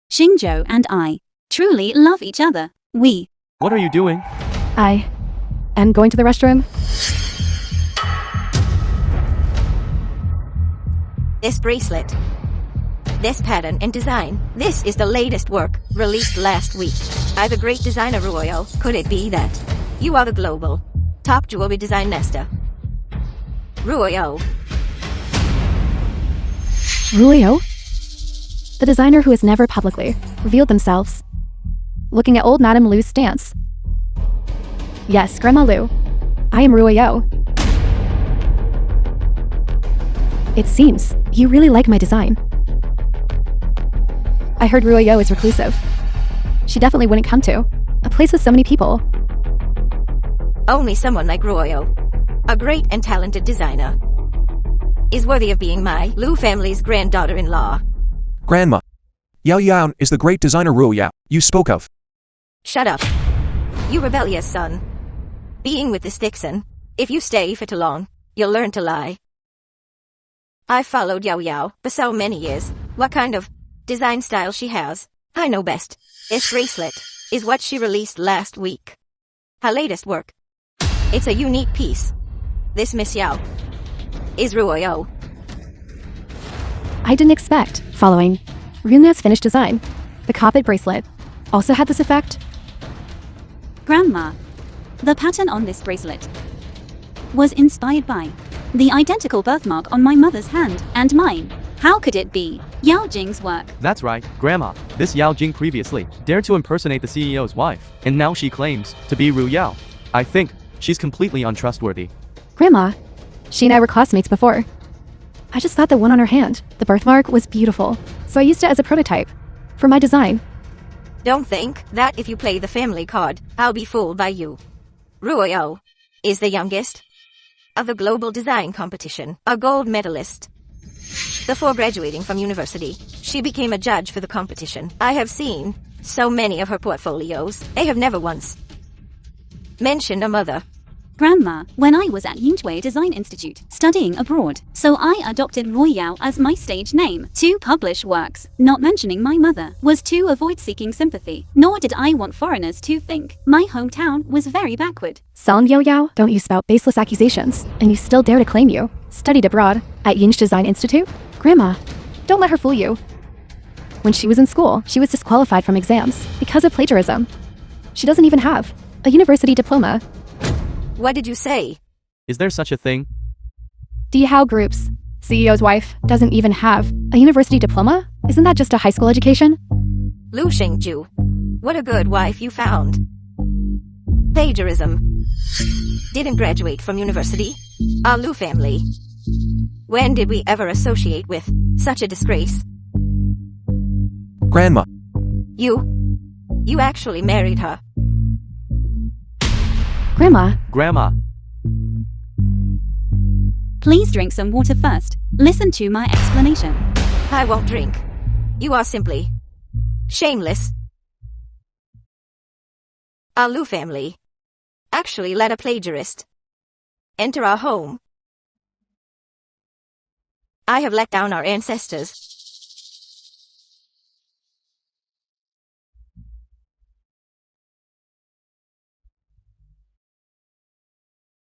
Xingzhou and I truly love each other. We. What are you doing? I am going to the restroom. This bracelet, this pattern and design, this is the latest work released last week. I'm a great designer, Royal. Could it be that you are the global top jewelry design master? Royal. Rulio? The designer who has never publicly revealed themselves. Looking at old Madame Lu's stance. Yes, Grandma Lu. I am Ruoyo. It seems you really like my design. I heard Ruoyo is reclusive. She definitely wouldn't come to a place with so many people. Only someone like Ruoyo, a great and talented designer, is worthy of being my Lu family's granddaughter-in-law. Grandma. Yao Yao is the great designer Ruoyo you spoke of. Shut up. You rebellious son. Being with this Dixon, if you stay for too long, you'll learn to lie. I've followed Yao Yao for so many years. What kind of design style she has, I know best. This bracelet is what she released last week. Her latest work. It's a unique piece. This Miss Yao is Ruoyo. I didn't expect, following Ryuna's finished design, the carpet bracelet also had this effect. Grandma, the pattern on this bracelet was inspired by the identical birthmark on my mother's hand and mine. How could it be Yao Jing's work? That's right, Grandma. This Yao Jing previously dared to impersonate the CEO's wife, and now she claims to be Ru Yao. I think she's completely untrustworthy. Grandma, she and I were classmates before. I just thought the one on her hand, the birthmark, was beautiful, so I used it as a prototype for my design. Don't think that if you play the family card, I'll be fooled by you. Ruoyo is the youngest of the global design competition, a gold medalist. Before graduating from university, she became a judge for the competition. I have seen so many of her portfolios. They have never once mentioned a mother. Grandma, when I was at Yinhui Design Institute, studying abroad, so I adopted Ruoyo as my stage name to publish works. Not mentioning my mother was to avoid seeking sympathy, nor did I want foreigners to think my hometown was very backward. Song Yo Yao, don't you spout baseless accusations, and you still dare to claim you studied abroad at Yinch Design Institute? Grandma, don't let her fool you. When she was in school, she was disqualified from exams because of plagiarism. She doesn't even have a university diploma. What did you say? Is there such a thing? Dehow Group's CEO's wife doesn't even have a university diploma? Isn't that just a high school education? Lu Shengju. What a good wife you found. Plagiarism. Didn't graduate from university. Our Lu family. When did we ever associate with such a disgrace? Grandma. You actually married her. Grandma, Please drink some water first. Listen to my explanation. I won't drink. You are simply shameless. Our Lu family actually let a plagiarist enter our home. I have let down our ancestors.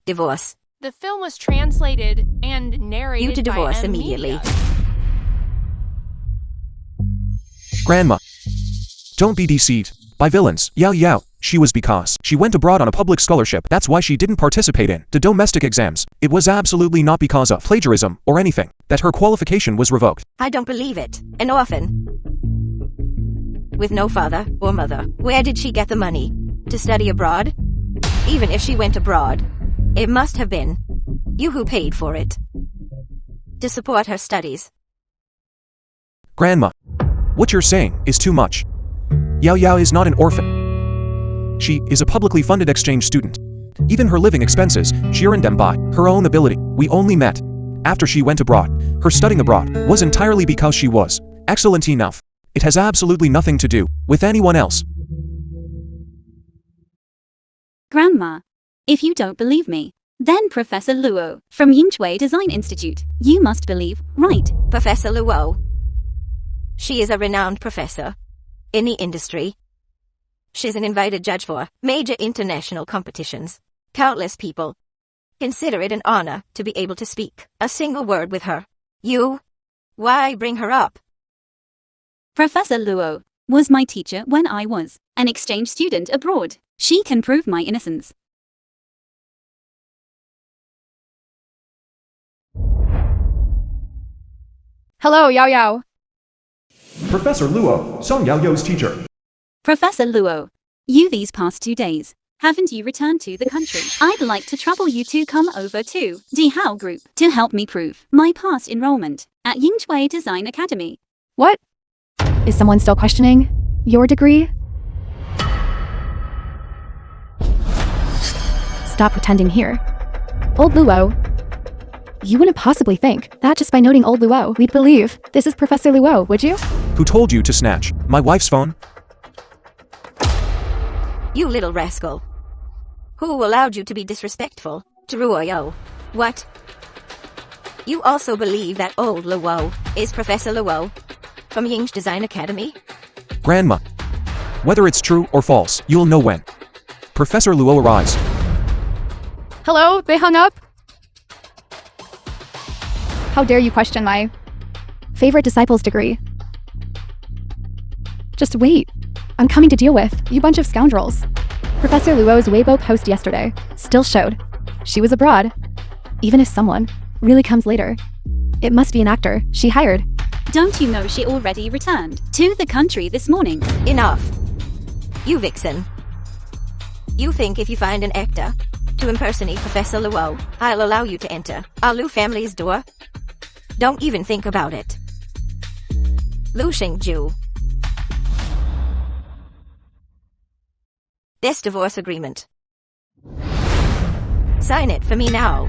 Divorce. The film was translated and narrated You to divorce by immediately. Media. Grandma. Don't be deceived by villains. Yao Yao, she was because she went abroad on a public scholarship. That's why she didn't participate in the domestic exams. It was absolutely not because of plagiarism or anything that her qualification was revoked. I don't believe it. An orphan. With no father or mother. Where did she get the money to study abroad? Even if she went abroad, it must have been you who paid for it to support her studies. Grandma. What you're saying is too much. Yao Yao is not an orphan. She is a publicly funded exchange student. Even her living expenses, she earned them by her own ability. We only met after she went abroad. Her studying abroad was entirely because she was excellent enough. It has absolutely nothing to do with anyone else. Grandma, if you don't believe me, then Professor Luo from Yinhui Design Institute, you must believe, right? Professor Luo. She is a renowned professor in the industry. She's an invited judge for major international competitions. Countless people consider it an honor to be able to speak a single word with her. Why bring her up? Professor Luo was my teacher when I was an exchange student abroad. She can prove my innocence. hello, Yao Yao. Professor Luo, Song Yao's teacher. Professor Luo, you these past 2 days, haven't you returned to the country? I'd like to trouble you to come over to Dehow Group to help me prove my past enrollment at Yinghui Design Academy. What? Is someone still questioning your degree? Stop pretending here. Old Luo. You wouldn't possibly think that just by noting Old Luo, we'd believe this is Professor Luo, would you? Who told you to snatch my wife's phone? You little rascal. Who allowed you to be disrespectful to Ruoyo? What? You also believe that old Luo is Professor Luo from Ying's Design Academy? Grandma. Whether it's true or false, you'll know when Professor Luo arrives. Hello? They hung up? How dare you question my favorite disciple's degree? Just wait. I'm coming to deal with you bunch of scoundrels. Professor Luo's Weibo post yesterday still showed she was abroad. Even if someone really comes later, it must be an actor she hired. Don't you know she already returned to the country this morning? Enough. You vixen. You think if you find an actor to impersonate Professor Luo, I'll allow you to enter our Lu family's door? Don't even think about it. Lu Xingju. This divorce agreement. Sign it for me now.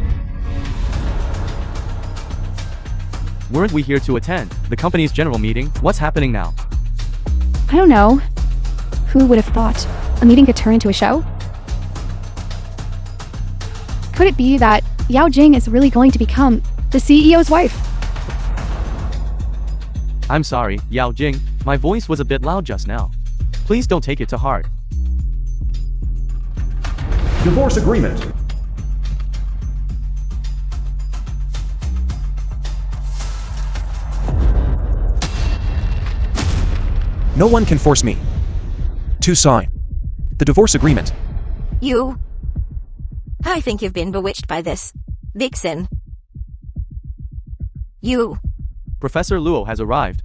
Weren't we here to attend the company's general meeting? What's happening now? I don't know. Who would have thought a meeting could turn into a show? Could it be that Yao Jing is really going to become the CEO's wife? I'm sorry, Yao Jing. My voice was a bit loud just now. Please don't take it to heart. Divorce agreement. No one can force me to sign the divorce agreement. You. I think you've been bewitched by this vixen. You. Professor Luo has arrived.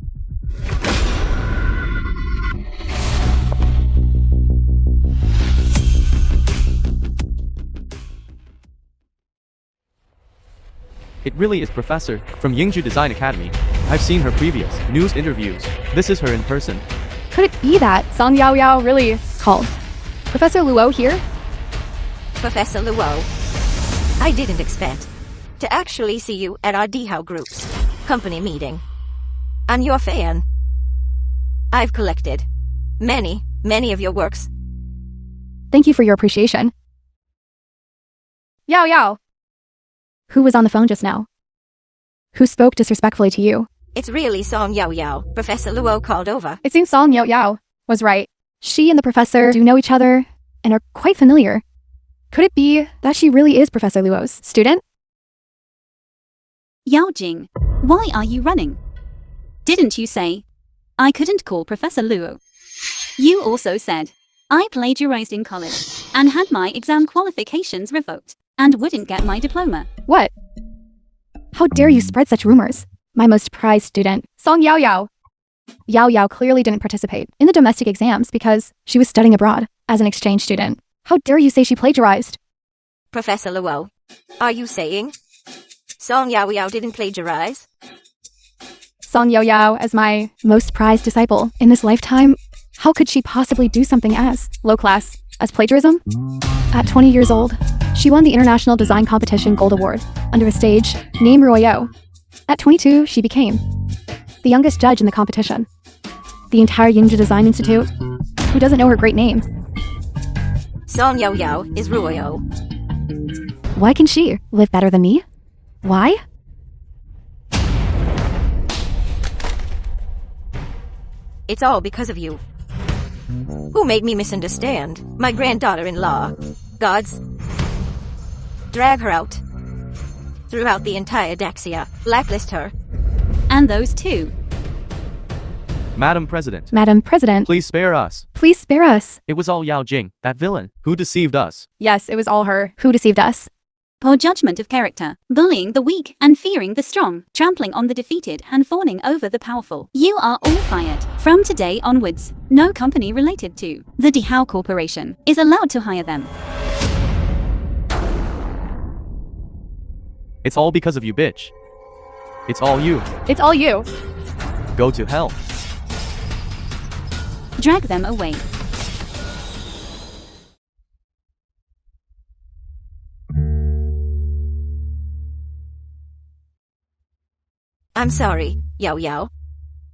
It really is Professor from Yingju Design Academy. I've seen her previous news interviews. This is her in person. Could it be that Song Yao really called Professor Luo here? Professor Luo. I didn't expect to actually see you at our Dehow Group's company meeting. I'm your fan. I've collected many of your works. Thank you for your appreciation. Yao Yao. Who was on the phone just now? Who spoke disrespectfully to you? It's really Song Yao. Professor Luo called over. It seems Song Yao was right. She and the professor do know each other and are quite familiar. Could it be that she really is Professor Luo's student? Yao Jing, why are you running? Didn't you say I couldn't call Professor Luo? You also said I plagiarized in college and had my exam qualifications revoked and wouldn't get my diploma. What? How dare you spread such rumors? My most prized student, Song Yao. Yao clearly didn't participate in the domestic exams because she was studying abroad as an exchange student. How dare you say she plagiarized? Professor Luo, are you saying Song Yao didn't plagiarize? Song Yao as my most prized disciple in this lifetime, how could she possibly do something as low class as plagiarism? At 20 years old, she won the International Design Competition Gold Award under a stage named Ruoyo. At 22, she became the youngest judge in the competition. The entire Yingju Design Institute, who doesn't know her great name? Song Yao is Ruoyo. Why can she live better than me? Why? It's all because of you. Who made me misunderstand my granddaughter-in-law? Gods. Drag her out. Throughout the entire Daxia. Blacklist her. And those two. Madam President, Madam President, please spare us. please spare us. It was all Yao Jing, that villain, who deceived us. Yes, it was all her who deceived us. Poor judgment of character, bullying the weak and fearing the strong, trampling on the defeated and fawning over the powerful. You are all fired. From today onwards, no company related to the Dehow Corporation is allowed to hire them. It's all because of you, bitch. It's all you. It's all you. Go to hell. Drag them away. I'm sorry, Yao Yao.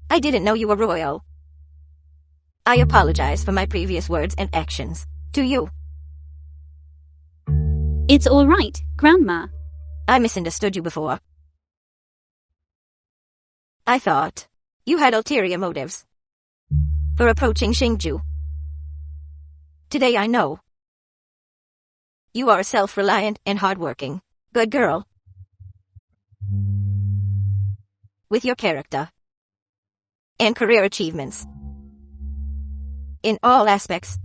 I didn't know you were royal. I apologize for my previous words and actions. To you. It's all right, Grandma. I misunderstood you before. I thought you had ulterior motives for approaching Xingju. Today I know. You are a self-reliant and hardworking, good girl. With your character and career achievements. In all aspects,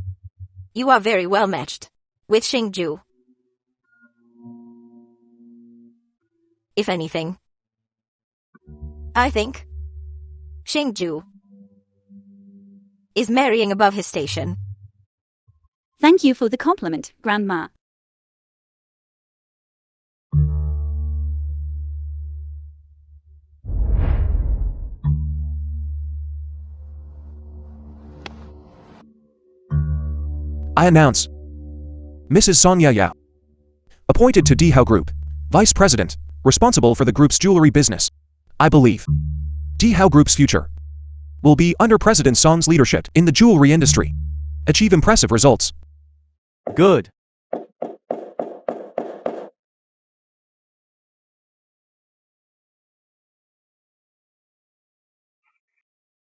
you are very well matched with Xingju. If anything, I think Xingju is marrying above his station. Thank you for the compliment, Grandma. I announce Mrs. Sonia Yao, appointed to Dehow Group, Vice President, responsible for the group's jewelry business. I believe Dehow Group's future will be under President Song's leadership in the jewelry industry. Achieve impressive results. Good.